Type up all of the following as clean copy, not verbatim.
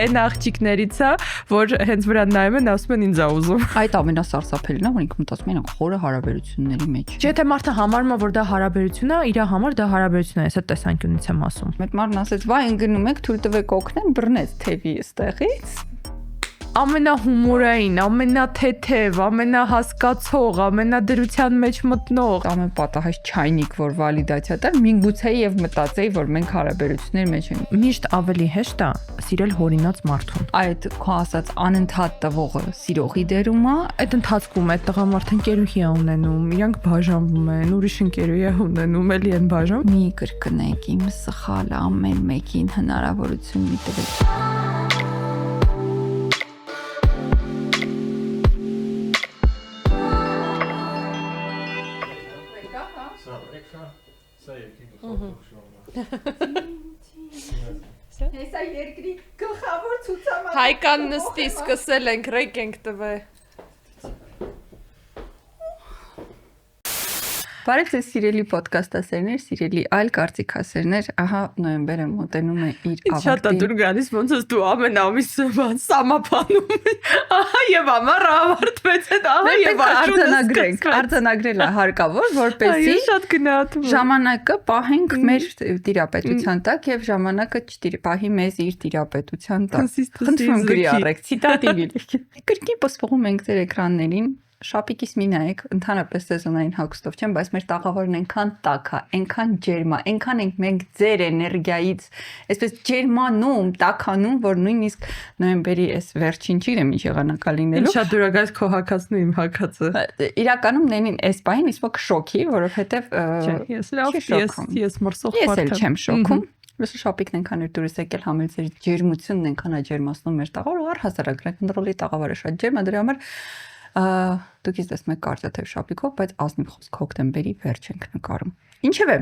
այն աղջիկներից է, որ հենց վրան նայում են, ասում են ինձ ա ուզում։ Այդ ամենասարսափելին է, որ ինքը մտածում են խորը հարաբերությունների մեջ։ Չէ, թե մարդը համարում է, որ դա հարաբերություն է, իր համար դա հարաբերություն է, ես այդ տեսանկյունից եմ ասում։ Մեկ մարդն ասեց, «Վայ, ընկնում եք, թույլ տվեք օգնեմ», բռնեց թևի այստեղից։ Ամենահումորային, ամենաթեթև, ամենահասկացող, ամենադրության մեջ մտնող, ամենապատահած չայնիկ, որ վալիդացիա տար, միգուցե եւ մտածեի, որ մենք հարաբերությունների մեջ ենք։ Միշտ ավելի հեշտ է սիրել հորինած մարդուն։ Այդ քո ասած անընդհատ տվողը սիրողի դերում է, Այդ ընթացքում այդ տղամարդը ընկերուհի է ունենում, իրանք բաժանվում են, ուրիշ ընկերուհի է ունենում, էլի են բաժան։ մի կրկնեք իմ սխալը ամեն մեկին հնարավորություն մի տվեք։ Հեսա երկրի գլխավոր ցուցամատը Հայկան նստի, սկսել ենք, ռեկ ենք տվել։ Բարև ձեզ սիրելի ոդկասթասերներ, սիրելի այլ կարծիքասերներ, ահա նոյեմբերը մոտենում է իր Ինչ շատ է դուր գալիս, ոնց ես դու ամեն ամիս սամապանում ահա եւ ամառը ավարտվեց այդ ահա եւ արձանագրել է հարկավոր, որպեսզի շատ գնահատում ժամանակը պահենք մեր տիրապետության տակ եւ ժամանակը չպահի մեզ իր տիրապետության տակ։ Խնդրում գրի առեք, ցիտատիվ ելք։ Կրկին ոսփողում ենք ձեր էկրաններին։ Շապիկիս մի նայեք, ընդհանրապես սեզոնային հագուստով չեմ, բայց մեր տաղավարն այնքան տաք է, այնքան ջերմ է, այնքան ենք մենք ձեր էներգիայից, այսպես ջերմանում, տաքանում, որ նույնիսկ նոյեմբերի այս վերջին չիրեմ ինչ եղանակա լինելու։ Շատ դուրագայց քո հակածն ու իմ հակածը։ Իրականում նենին այս պահին իսկոք շոկի, որովհետև ես մրսող մարդ եմ։ Ես էլ չեմ շոկում։ Ոսը շապիկն այնքան էր դուրս եկել համել ձեր ջերմությունն այնքան է ջերմացնում մեր տաղավարը, ու առհասարակ ռեքնդրոլի տաղավարը շատ ջերմ է, դրա համար դուք ես տեսնում եք կարճաթև շապիկով, բայց ազնիվ խոսք հոկտեմբերի վերջ ենք նկարում։ Ինչևէ,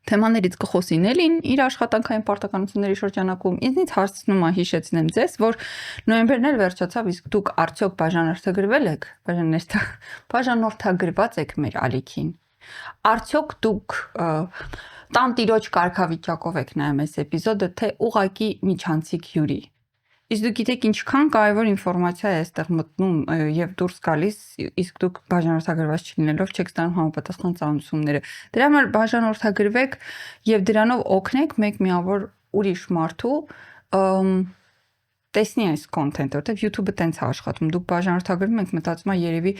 թեմաներից կխոսին Էլին իր աշխատանքային պարտականությունների շրջանակում ինձնից հարցնում է հիշեցնեմ ձեզ, որ նոյեմբերն էլ վերջացավ, իսկ դուք արդյոք բաժանորդագրվել եք, բաժանորդագրված եք մեր ալիքին։ Արդյոք դուք տանտիրոջ կարգավիճակով եք նայում այս էպիզոդը, թե ուղակի միջանցիկ հյուրի։ Իսկ դուք գիտեք ինչքան կարևոր ինֆորմացիա է այստեղ մտնում եւ դուրս գալիս, իսկ դուք բաժանորդագրված չլինելով չեք ստանում համապատասխան ծանոթությունները։ Դրա համար բաժանորդագրվեք եւ դրանով օգնեք մեկ միավոր ուրիշ մարդու տեսնի այս կոնտենտը, որտեվ YouTube-ը տենց է աշխատում։ Դուք բաժանորդագրվում եք, մտածում եք երևի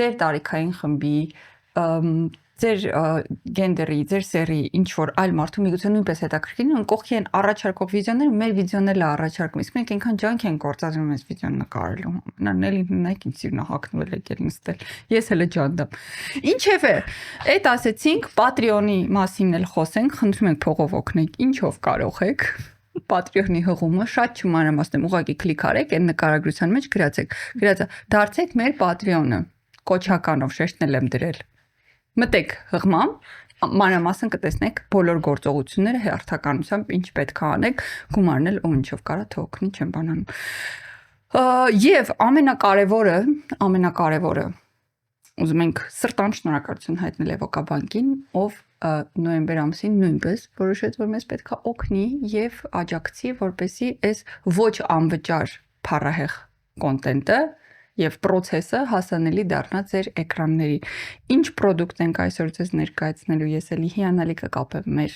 ձեր տարիքային խմբի ձեր գենդերի, ձեր սերի, ինչ որ այլ մարդու միգուցե նույնպես հետաքրքրին ու կողքի են առաջարկող վիդեոները, մեր վիդեոներն էլ առաջարկում։ Իսկ մենք այնքան ջանք ենք գործադրում այս վիդեոն նկարելու։ Նանելի նայեք ինչ սիրուն հագնվել եկել նստել։ Ես հələ ջանդամ։ Ինչևէ, այդ ասեցինք Patreon-ի մասին էլ խոսենք, խնդրում ենք փողով օգնեք, ինչով կարող եք։ Patreon-ի հղումը շատ չմանրամասնեմ, ուղղակի կլիկ արեք, այն նկարագրության մեջ գրացեք։ Գրածա դարձեք մեր Patreon-ը։ Կոչականով շեշտնել եմ դրել։ Մտեք հղմամ, մանրամասն կտեսնեք բոլոր գործողությունները հերթականությամբ ինչ պետք է անեք, գումարնել ու ինչով կարա թե օգնի, չեմ բանանում։ Եվ ամենակարևորը ուզում ենք սրտան շնորհակալություն հայտնել Էվոկաբանկին, ով նոյեմբեր ամսին նույնպես որոշեց, որ մեզ պետք է օգնի եւ աջակցի, որպեսզի այս ոչ անվճար փառահեղ կոնտենտը եւ process-ը հասանելի դառնա ձեր էկրանների։ Ինչ product ենք այսօր ձեզ ներկայացնելու, ես էլի հիանալի կկապեմ մեր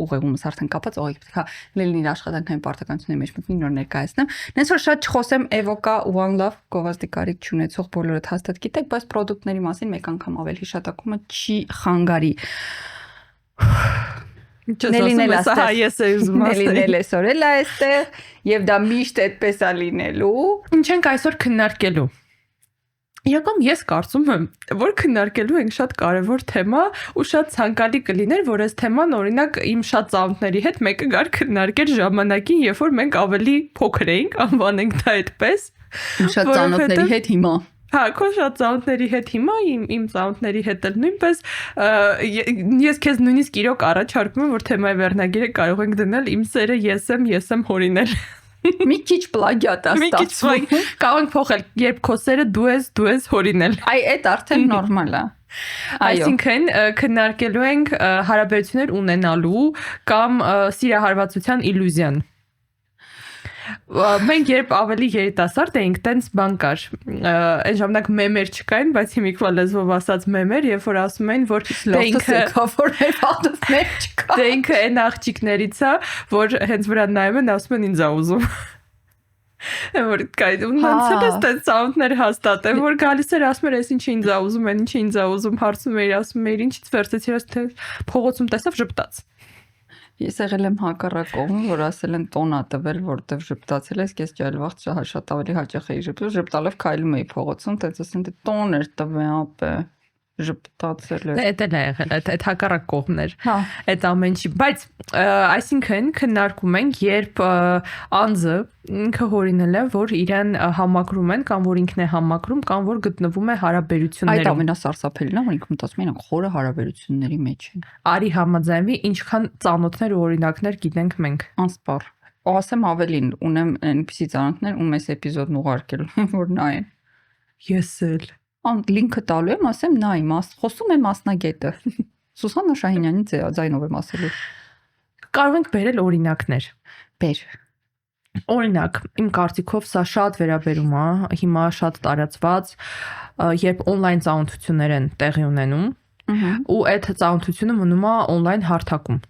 ուղեղումս արդեն կապած, ուղղակի պետք է լելին իր աշխատանքային պարտականությունների մեջ մտնի նոր ներկայացնեմ։ Նենց որ շատ չխոսեմ Evoca One Love գովազդի կարիք չունեցող բոլորդ հաստատ գիտեք, բայց product-ների մասին մեկ անգամ ավել հիշատակումը չի խանգարի։ Նելին էլ այսօր էլ այստեղ եւ դա միշտ այդպես է լինելու։ Ինչ ենք այսօր քննարկելու։ Իրական ես կարծում եմ, որ քննարկելու ենք շատ կարևոր թեմա ու շատ ցանկալի կլիներ, որ այս թեման օրինակ իմ շատ ծանոթների հետ մեկը գար քննարկեր ժամանակին, երբ որ մենք ավելի փոքր էինք, անվանենք դա այդպես։ Շատ ծանոթների հետ հիմա։ Հա, քո շատ ծանոթների հետ հիմա, իմ ծանոթների հետ էլ նույնպես ես քեզ նույնիսկ իրոք առաջարկում եմ, որ թեմայի վերնագիրը կարող ենք դնել իմ սերը ես եմ հորինել։ Մի քիչ պլագիատ է ստացվում։ Կարող ենք փոխել, երբ քո սերը դու ես հորինել։ Այ այդ արդեն նորմալ է։ Այսինքն քննարկելու ենք հարաբերություններ ունենալու կամ սիրահարվածության իլյուզիան։ Մենք երբ ավելի երիտասարդ էինք, տենց բան կար։ Այն ժամանակ մեմեր չկային, բայց հիմիկվա լեզվով ասած մեմեր, երբ որ ասում էին, որ դե ինքը այն աղջիկներից է, որ հենց վրա նայում են, ասում են ինձ ա ուզում։ Որ կանցել է տենց սաունդներ հաստատել, որ գալիս էր ասում էր, «Էս ինչ ինձ ա ուզում, այն ինչ ինձ ա ուզում», հարցում էր, ասում էր, «Ինչից վերցեցիր», թե փողոցում տեսավ ժպտաց։ Ես եղել եմ հակառակ կողմում, որ ասել են տոն ա տվել, որտեվ ժպտացել ես, ես ջալվաղ շատ ավելի հաճախ էի ժպտում, ժպտալով քայլում էի փողոցում, տենց ասեն դե տոն էր տվել ապե ժպտացել էր։ Դա էլ է եղել, այդ հակառակ կողմն էր։ Հա, Այդ ամեն ինչի, բայց այսինքն քննարկում ենք, երբ անձը ինքը հորինել է, որ իրեն համակրում են կամ որ ինքն է համակրում կամ որ գտնվում է այդ հարաբերություններում։ ամենասարսափելին է, որ ինքը մտածում են խորը հարաբերությունների մեջ են։ Արի համաձայնվի, ինչքան ծանոթներ ու օրինակներ գիտենք մենք։ Անսպառ։ Ասեմ ավելին, ունեմ այնպիսի ծանոթներ, ում այս էպիզոդն ուղարկելու եմ, որ նայեն։ Ես էլ։ Լինքը տալու եմ, ասեմ նայ, խոսում եմ մասնագետը։ Սուսաննա Շահինյանի ձայնով եմ ասելու։ Կարող ենք բերել օրինակներ։ Բեր։ Օրինակ, իմ կարծիքով սա շատ վերաբերում է, հիմա շատ տարածված, երբ on-line ծանոթություններ են տեղի ունենում, ու այդ ծանոթությունը մնում է on-line հարթակում։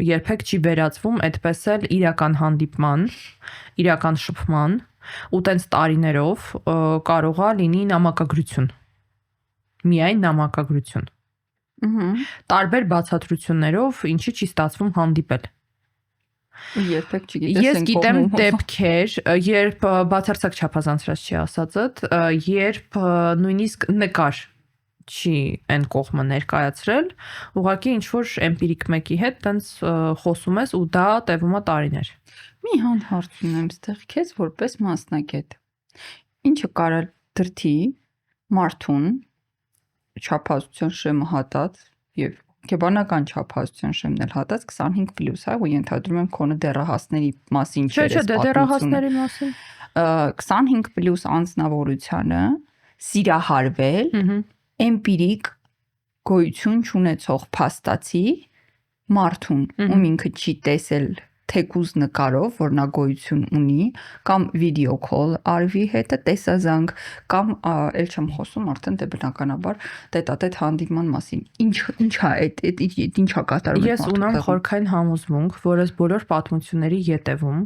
Երբեք չի վերածվում այդպես էլ իրական հանդիպման, իրական շփման, ու տենց տարիներով կարող է լինի նամակագրություն։ Միայն նամակագրություն։ Տարբեր բացատրություններով ինչի չի ստացվում հանդիպել։ Երբեք չգիտես Ես գիտեմ դեպքեր, երբ բացարձակ չափազանցրած չի ասածդ, երբ նույնիսկ նկար չի այն կողմը ներկայացրել, ուղղակի ինչ որ էմպիրիկ մեկի հետ տենց խոսում ես ու դա տևում է տարիներ։ Մի հարց ունեմ ստեղ քեզ որպես մասնագետ։ Ինչը կարա դրթի մարդուն չափազության շեմը հատած եւ կեբանական չափազության շեմն էլ հատած 25+, հա, ու ենթադրում եմ քոնը դեռահասների մասին չէ։ Չէ, դեռահասների մասին։ 25+ անձնավորությանը սիրահարվել էմպիրիկ գոյություն չունեցող փաստացի մարդուն, ում ինքը չի տեսել թեկուզ նկարով, որ նա գոյություն ունի, կամ վիդեո քոլ արվի հետը տեսազանգ, կամ ել չեմ խոսում արդեն դե բնականաբար տետատետ հանդիպման մասին։ Ինչա ինչա կատարում։ Ես ունեմ խորքային համոզմունք, որ այս բոլոր պատմությունների յետևում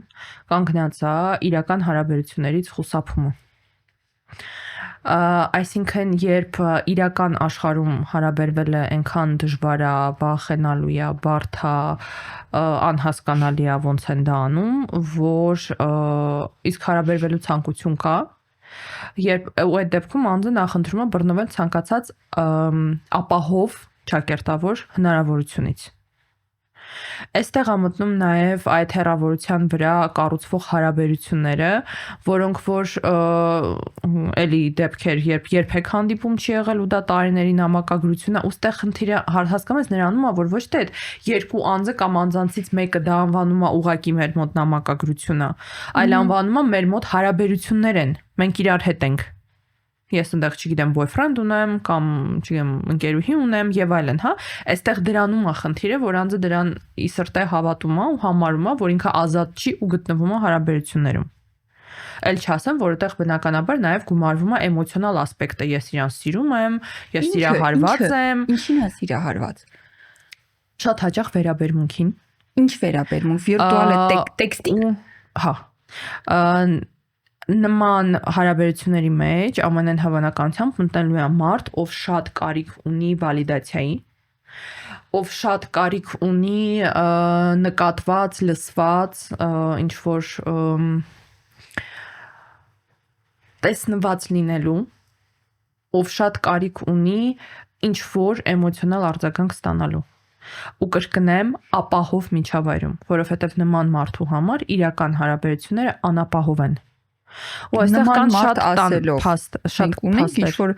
կանգնած է իրական հարաբերություններից խուսափումը։ Այսինքն երբ իրական աշխարհում հարաբերվել է այնքան դժվար է, վախենալու է, բարդ է, անհասկանալի է ոնց են դա անում, որ իսկ հարաբերվելու ցանկություն կա, երբ ու այդ դեպքում անձը նախընտրում է բռնվել ցանկացած ապահով ճակերտավոր հնարավորությունից։ Այստեղ ամտնում նաև այդ հերավորության վրա կառուցվող հարաբերությունները, որոնք որ էլի դեպքեր, երբ երբեք հանդիպում չի եղել ու դա տարիների նամակագրությունն է, ուստեղ խնդիրը հասկանում ես նրանում է, որ ոչ թե այդ երկու անձը կամ անձանցից մեկը դա անվանում է ուղակի մեր մոտ նամակագրությունը, այլ անվանում է մեր մոտ հարաբերություններ են, մենք իրար հետ ենք։ Ես այնտեղ չգիտեմ boyfriend ունեմ կամ չգիտեմ ընկերուհի ունեմ եւ այլն, հա, այստեղ դրանում է խնդիրը, որ անձը դրան ի սրտե հավատում է ու համարում է, որ ինքը ազատ չի ու գտնվում է հարաբերություններում։ Էլ չասեմ, որ այդտեղ բնականաբար նաեւ գումարվում է էմոցիոնալ ասպեկտը, ես իրան սիրում եմ, ես սիրահարված եմ։ Ինչին է սիրահարված։ Շատ հաճախ վերաբերմունքին։ Ինչ վերաբերմունք, վիրտուալ տեքստին։ Հա։ Նման հարաբերությունների մեջ ամենայն հավանականությամբ մտնելու է մարդ, ով շատ կարիք ունի վալիդացիայի, ով շատ կարիք ունի նկատված, լսված, ինչ որ տեսնված լինելու, ով շատ կարիք ունի ինչ որ էմոցիոնալ արձագանք ստանալու։ Ու կրկնեմ ապահով միջավայրում, որովհետև նման մարդու համար իրական հարաբերությունները անապահով են։ Ու այստեղ կան շատ շատ ունենք ինչ որ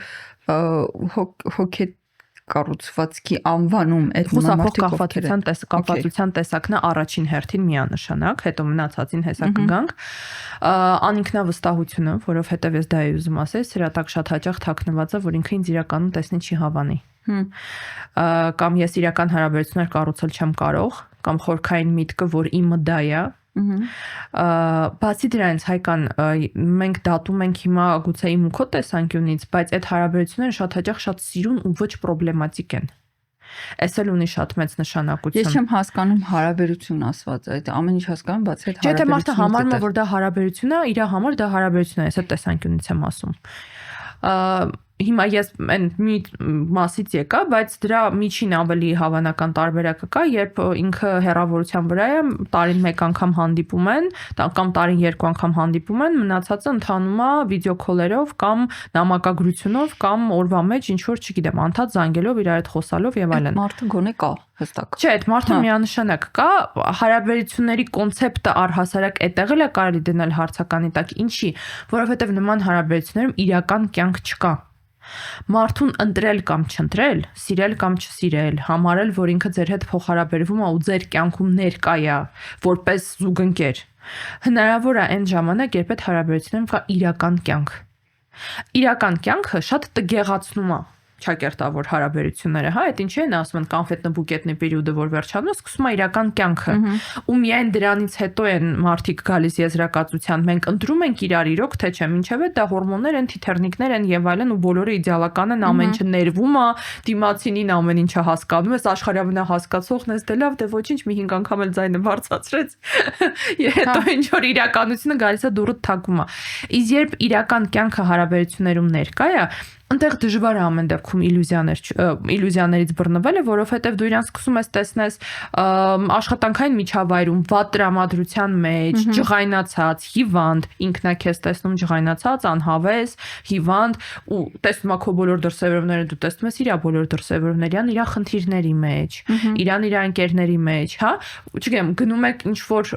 հոգե կառուցվածքի անվանում այդ կապվածության տեսակն է առաջին հերթին միանշանակ, հետո մնացածին հեսա կգանք։ Անինքնավստահությունը, որովհետև ես դա եի ուզում ասել, սրա տակ շատ հաճախ թաքնված է, որ ինքը ինձ իրականում տեսնի չի հավանի։ Կամ ես իրական հարաբերություններ կառուցել չեմ կարող, կամ խորքային միտքը, որ իմը դա է, Բացի դրանից Հայկան մենք դատում ենք հիմա գուցե իմ ու քո տեսանկյունից, բայց այդ հարաբերությունները շատ հաճախ շատ սիրուն ու ոչ պրոբլեմատիկ են։ Էս էլ ունի շատ մեծ նշանակություն։ Ես չեմ հասկանում հարաբերություն ասված, այդ ամեն ինչ հասկանում, բացի այդ հարաբերությունը։ Չէ, թե մարդը համարում է, որ դա հարաբերություն է, իր համար դա հարաբերություն է, ես այդ տեսանկյունից եմ ասում։ Հիմա ես այն մի մասից եկա, բայց դրա միջին ավելի հավանական տարբերակը կա, երբ ինքը հեռավորության վրա է, տարին 1 անգամ հանդիպում են, կամ տարին 2 անգամ հանդիպում են, մնացածը ընթանում է վիդեոքոլերով կամ նամակագրությունով կամ օրվա մեջ ինչ որ, չգիտեմ, անդադ զանգելով իրար հետ խոսալով եւ այլն։ Մարդը գոնե կա, հստակ։ Չէ, այդ մարդը միանշանակ կա, հարաբերությունների կոնցեպտը առհասարակ այդտեղ էլ է կարելի դնել հարցականի տակ, ինչի, որովհետեւ նման հարաբերություններում իրական կյանք չկա։ Մարդուն ընտրել կամ չընտրել, սիրել կամ չսիրել, համարել, որ ինքը ձեր հետ փոխհարաբերվում է ու ձեր կյանքում ներկա է, որպես զուգընկեր։ Հնարավոր է այն ժամանակ, երբ այդ հարաբերություններում կա իրական կյանք։ Իրական կյանքը շատ տգեղացնում է ճակերտավոր հարաբերությունները, հա, այդ ինչի են ասում են կոնֆետնի-բուկետնի պերիոդը, որ վերջանում, սկսում է իրական կյանքը։ Ու միայն դրանից հետո են մարդիկ գալիս եզրակացության, մենք ընտրում ենք իրար իրոք, թե չէ, ինչեւ է դա հորմոններ են, թիթեռնիկներ են եւ այլն ու բոլորը իդեալական են, ամեն ինչը ներվում է, դիմացինին ամեն ինչը հասկանում ես, աշխարհի ամենահասկացողն ես, դե լավ, դե ոչինչ, մի 5 անգամ էլ ձայնը բարձրացրեց։ Հետո ինչ որ իրականությունը գալիս է դուրս թակում է։ Իսկ երբ իրական կյանքը հարաբերություններում ներկա է, այնտեղ դժվար է ամեն դեպքում իլյուզիաներից բռնվելը, որովհետև դու իրան սկսում ես տեսնես աշխատանքային միջավայրում, վատ տրամադրության մեջ, ջղայնացած, հիվանդ, ինքն է քեզ տեսնում ջղայնացած, անհավես, հիվանդ ու տեսնում ես քո բոլոր դրսևորումները, դու տեսնում ես իր բոլոր դրսևորումները, իր խնդիրների մեջ, իր ընկերների մեջ, հա, չգիտեմ, գնում եք ինչ որ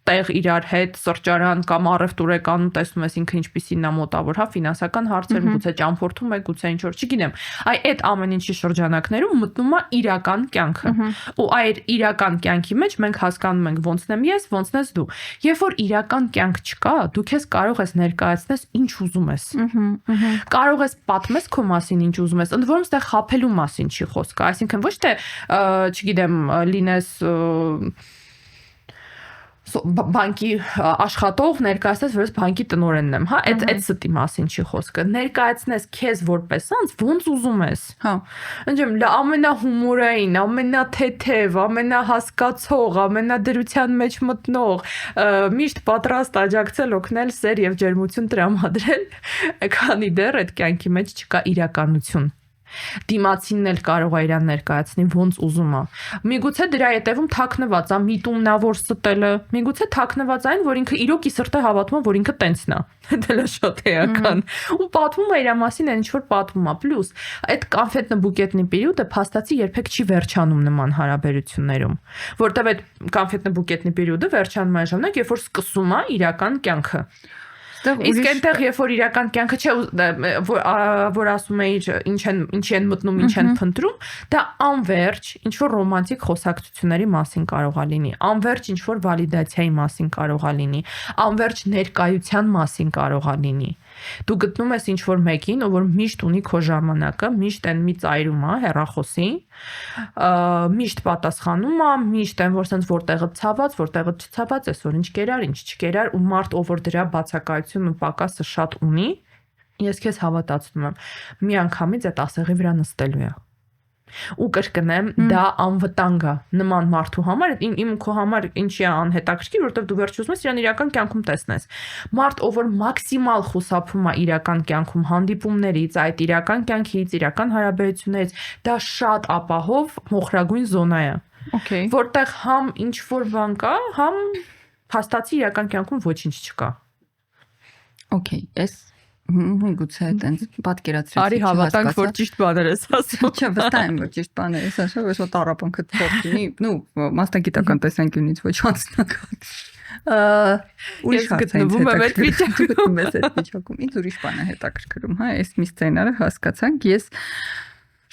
տեղ իրար հետ սրճարան կամ առևտուրեկանում տեսնում ես ինքը ինչպիսին է մոտավոր, հա, ֆինանսական հարցերում, գուցե ճամփորդում եք, գուցե ինչ որ, չգիտեմ, այդ ամեն ինչի շրջանակներում մտնում է իրական կյանքը։ Ու այդ իրական կյանքի մեջ մենք հասկանում ենք ոնցն եմ ես, ոնցն ես դու։ Երբ որ իրական կյանք չկա, դու քեզ կարող ես ներկայացնես ինչ ուզում ես։ Կարող ես պատմես քո մասին ինչ ուզում ես, ընդ որում ստեղ խաբելու մասին չի խոսքը, այսինքն ոչ թե, չգիտեմ, լինես բանկի աշխատող ներկայացնես, որ ես բանկի տնօրենն եմ, հա, այդ ստի մասին չի խոսքը։ Ներկայացնես քեզ որպես անձ, ոնց ուզում ես։ Հա։ Ընջեմ, ամենահումորային, ամենաթեթև, ամենահասկացող, ամենադրության մեջ մտնող, միշտ պատրաստ աջակցել, օգնել, սեր եւ ջերմություն տրամադրել, քանի դեռ այդ կյանքի մեջ չկա իրականություն։ Դիմացինն էլ կարող է իրան ներկայացնի ոնց ուզում է։ Միգուցե դրա հետևում թաքնված է միտումնավոր ստելը, միգուցե թաքնված այն, որ ինքը իրոք ի սրտե հավատում է, որ ինքը տենցն է։ Դա լավ շատ էական։ Ու պատմում է իր մասին այն ինչ որ պատմում է։ Պլյուս այդ կոնֆետնի-բուկետնի պերիոդը փաստացի երբեք չի վերջանում նման հարաբերություններում, որտեղ այդ կոնֆետնի-բուկետնի պերիոդը վերջանում է ժամանակ, երբ որ սկսում է իրական կյանքը։ Իսկ այնտեղ երբ որ իրական կյանքը չէ, որ ասում էիր ինչի են մտնում, ինչ են փնտրում, դա անverջ ինչ որ ռոմանտիկ խոսակցությունների մասին կարող է լինի, անverջ ինչ որ վալիդացիայի մասին կարող է լինի, անverջ ներկայության մասին կարող է լինի։ Դու գտնում ես ինչ որ մեկին, ով որ միշտ ունի քո ժամանակը, միշտ են մի ծայրում է հեռախոսի, միշտ պատասխանում է, միշտ են որ sense որտեղը ցաված, որտեղը չցաված, այսօր ինչ կերար, ինչ չկերար, ու մարդ ով որ դրա բացակայությունն ու պակասը շատ ունի, ես քեզ հավատացնում եմ, մի անգամից այդ ասեղի վրա նստելու է։ Ու կրկնեմ, դա անվտանգ է նման մարդու համար, իմ քո համար ինչի է անհետաքրքիր, որովհետև դու վերջ ուզում ես իրան իրական կյանքում տեսնես։ Մարդ, ով որ մաքսիմալ խուսափում է իրական կյանքում հանդիպումներից, այդ իրական կյանքից, իրական հարաբերություններից, դա շատ ապահով մոխրագույն զոնա է։ Okay. Որտեղ համ ինչ որ բան կա, համ փաստացի իրական կյանքում ոչինչ չկա։ Okay, ես գուցե այտենց պատկերացրեցի։ Արի հավատանք, որ ճիշտ բաներ ես ասում։ Չէ, վստահ եմ, որ ճիշտ բաներ ես ասում, բայց որ տառապանքը փորձ ունի, մասնագիտական տեսանկյունից ոչ անձնական։ Ուրիշ գտնվում եմ այդ վիճակում, ինձ ուրիշ բան է հետաքրքրում, հա, այս մի սցենարը հասկացանք, ես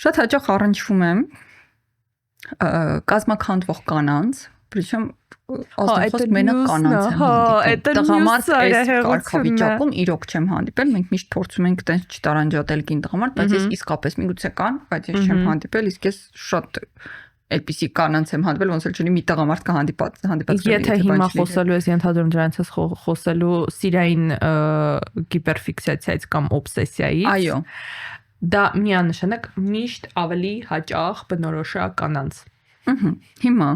շատ հաճախ առնչվում եմ կազմաքանդվող կանանց, причем Ահա մենակ կանանց եմ հանդիպել։ Տղամարդ այս կարգավիճակում իրոք չեմ հանդիպել, մենք միշտ փորձում ենք տենց չտարանջատել կին տղամարդ, բայց ես իսկապես միգուցե կան, բայց ես չեմ հանդիպել, իսկ ես շատ այդպիսի կանանց եմ հանդիպել, ոնց էլ չունի մի տղամարդ հանդիպած Եթե հիմա խոսելու ես ենթադրում դրանից ես խոսելու սիրային գիպերֆիքսացիայից կամ օբսեսիայից։ Այո։ Դա միանշանակ միշտ ավելի հաճախ բնորոշ է կանանց։ Հիմա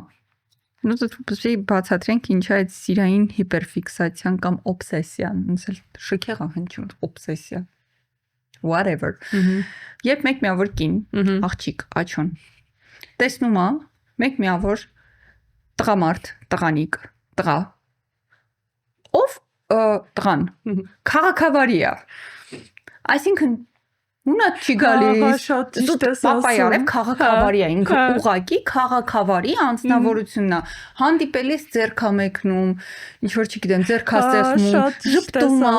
նույնիսկ բացատրենք ինչա այդ սիրային հիպերֆիքսացիան կամ օբսեսիան, ոնց էլ շքեղ հնչում օբսեսիա։ Whatever։ Երբ մեկ միավոր կին, աղջիկ, աչոն տեսնում է մեկ միավոր տղամարդ, տղանիկ, տղա, ով տղան քաղաքավարի է, այսինքն Ունա չի գալիս։ Պապայարև քաղաքավարի է, ինքը ուղակի քաղաքավարի անձնավորությունն է։ Հանդիպելիս ձեռքա մեկնում, ինչ որ չգիտեմ, ձեռքա ստեղծում, ժպտում է,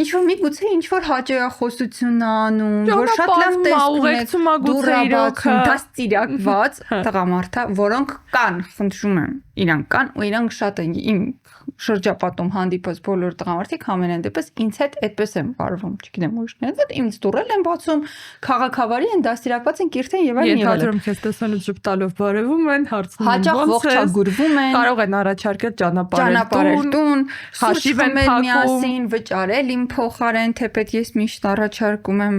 ինչ որ միգուցե ինչ որ հաճախոսություն է անում, որ շատ լավ տեսնում է, դուրաբացում, դաստիարակված տղամարդը, որոնք կան, խնդրում եմ, իրանք կան ու իրանք շատ են իմ շրջապատում հանդիպած բոլոր տղամարդիկ ամենայն դեպս ինձ հետ այդպես են վարվում, չգիտեմ ուրիշներից հետ ինձ դուրել են բացում, քաղաքավարի են, դաստիարակված են, կիրթ են եւ այլն եւ այլն։ Ենթադրում ես տեսանուց ժպտալով բարևում են, հարցնում են հաճախ ողջագուրվում են, կարող են առաջարկել ճանապարհել տուն, հաշիվ են միասին վճարել իմ փոխարեն, թեպետ ես միշտ առաջարկում եմ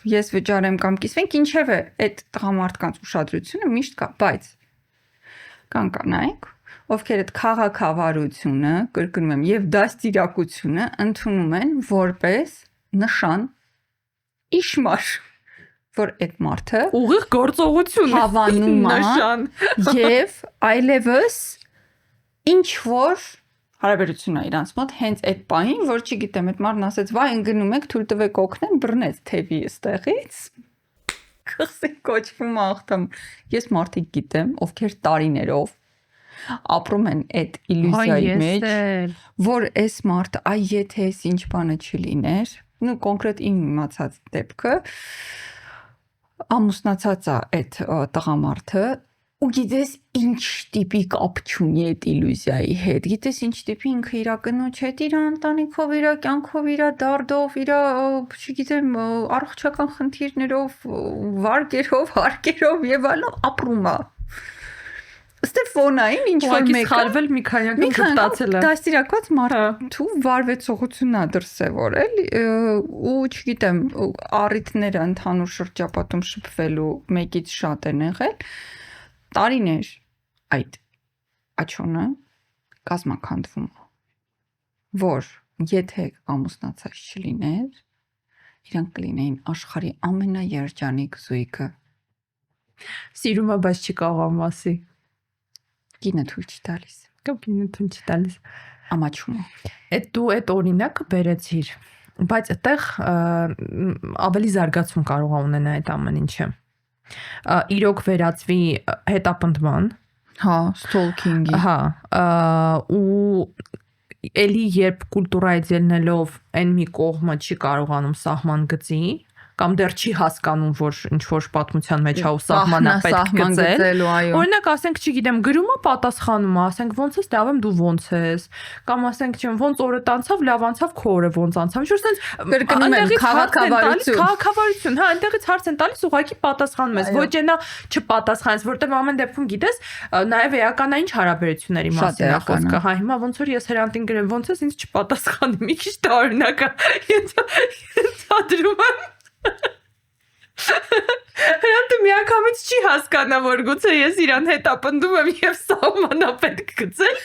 ես վճարեմ կամ կիսվենք, ինչևէ այդ տղամարդկանց ուշադրությունը միշտ կա, բայց կան կանայք ովքեր այդ քաղաքավարությունը, կրկնում եմ, եւ դաստիարակությունը ընդունում են որպես նշան իշմար, որ այդ մարդը ուղիղ գործողություն հավանում է նշան եւ այլևս ինչ որ հարաբերություն է իրանց մոտ հենց այդ պահին, որ չգիտեմ, այդ մարդն ասեց, վայ, ընկնում եք, թույլ տվեք օգնեն, բռնեց թևի էստեղից։ Քսի կոչվում ախտամ։ Ես մարդիկ գիտեմ, ովքեր տարիներով ապրում են այդ իլյուզիայի մեջ, որ այս մարդը, այ եթե էս ինչ բանը չլիներ, նու կոնկրետ իմ իմացած դեպքը ամուսնացած է այդ տղամարդը ու գիտես ինչ տիպի կապ չունի այդ իլյուզիայի հետ, գիտես ինչ տիպի ինքը իր կնոջ հետ, իր ընտանիքով, իր կյանքով, իր դարդով, իր չգիտեմ առողջական խնդիրներով, վարկերով, հարկերով եւ այլն ապրում է։ Ստեֆոնային ինչ որ մեկը խալվել մի քանի անգամ գտածել է դաստիարակված մարդու վարվեցողությունն է դրսևորել ու չգիտեմ առիթները ընդհանուր շրջապատում շփվելու մեկից շատ են եղել տարիներ այդ աչոնը կազմաքանդվում որ եթե ամուսնացած չլիներ իրանք կլինեին աշխարհի ամենաերջանիկ զույգը սիրում է բայց չի կարող ասի Կինը թույլ չի տալիս։ Կամ կինը թույլ չի տալիս։ Ամաչում է։ Այդ դու այդ օրինակը բերեցիր, բայց այդտեղ ավելի զարգացում կարող է ունենա այդ ամեն ինչը։ Իրոք վերածվի հետապնդման, հա, stalking-ի։ Հա, ու էլի երբ կուլտուրայից ելնելով այն մի կողմը չի կարողանում սահման գծի կամ դեռ չի հասկանում, որ ինչ որ պատմության մեջ հա ու սահմանա պետք գծել։ Օրինակ, ասենք, չգիտեմ, գրումը պատասխանում է, ասենք, ոնց ես դավեմ դու ոնց ես, կամ ասենք, չեմ, ոնց օրը տանցավ, լավ անցավ, քո օրը ոնց անցավ։ Ինչ որ sense կրկնում եմ քաղաքավարություն, հա, այնտեղից հարց են տալիս, ուղղակի պատասխանում ես, ոչ այնա չպատասխանես, որտեղ ամեն դեպքում գիտես, նաև էականային հարաբերությունների մասին է խոսքը, հա, հիմա ոնց որ ես Հրանտին գրեմ, ոնց ես ինձ չպատասխանի, մի քիչ տարօրինակ է, ենթադրում եմ Հրանտը միանգամից չի հասկանա, որ գուցե ես իրան հետապնդում եմ եւ սահմանապետ գծել,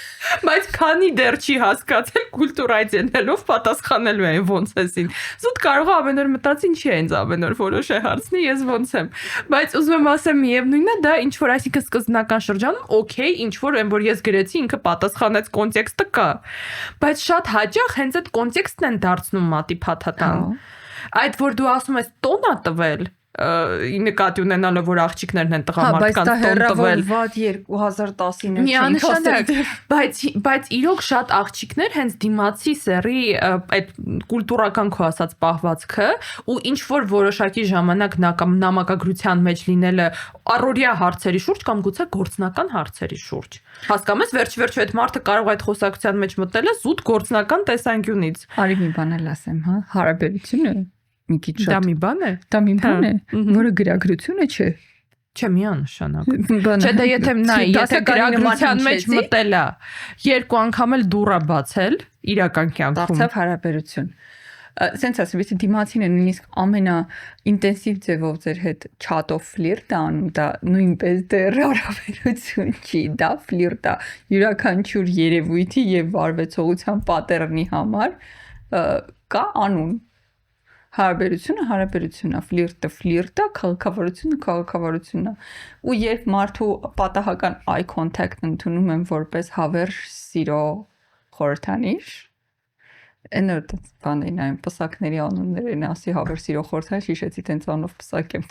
բայց քանի դեռ չի հասկացել կուլտուրայից ելնելով պատասխանելու է ոնց էսին։ Զուտ կարող է ամեն օր մտածի ինչի է ինձ ամեն օր որոշ է հարցնի, ես ոնց եմ։ Բայց ուզում եմ ասեմ միևնույնն է, դա ինչ որ այսինքն սկզբնական շրջանում, օքեյ, ինչ որ այն որ ես գրեցի, ինքը պատասխանեց, կոնտեքստը կա։ Բայց շատ հաճախ հենց այդ կոնտեքստն են դարձնում մատի փաթաթան։ Այդ որ դու ասում ես տոն է տվել նկատի ունենալով որ աղջիկներն են տղամարդկանց տոն տվել վատ 2019 միանշանակ բայց իրոք շատ աղջիկներ հենց դիմացի սերի այդ կուլտուրական քո ասած պահվածքը ու ինչ որ որոշակի ժամանակ նամակագրության մեջ լինելը առօրյա հարցերի շուրջ կամ գուցե գործնական հարցերի շուրջ հասկանում ես վերջ-վերջ այդ մարդը կարող է այդ խոսակցության մեջ մտնել է զուտ գործնական տեսանկյունից արի մի բան էլ ասեմ հա հարաբերությունը մի քիչ շատ դա մի բան է դա մի բան է որը գրագրությունը չէ Չէ, միանշանակ։ Չէ, դա եթե նայ, եթե գրագրության մեջ մտել է, երկու անգամ էլ դուռա բացել իրական կյանքում։ Դարձավ հարաբերություն։ Սենց ասեմ, եթե դիմացին է նույնիսկ ամենաինտենսիվ ձևով ձեր հետ չաթով ֆլիրտ անում, դա նույնպես դեռ հարաբերություն չի, դա ֆլիրտ է յուրաքանչյուր երևույթի եւ վարվեցողության պատեռնի համար կա անուն։ Հարաբերությունը, ֆլիրտը, քաղաքավարությունն է։ Ու երբ մարդու պատահական eye contact ընդունում են որպես հավերժ սիրո խորհրդանիշ, Էնորդ բանին այն պսակների անուններն ասի հավերժ սիրո խորհրդանիշ հիշեցի տենց անով պսակ եմ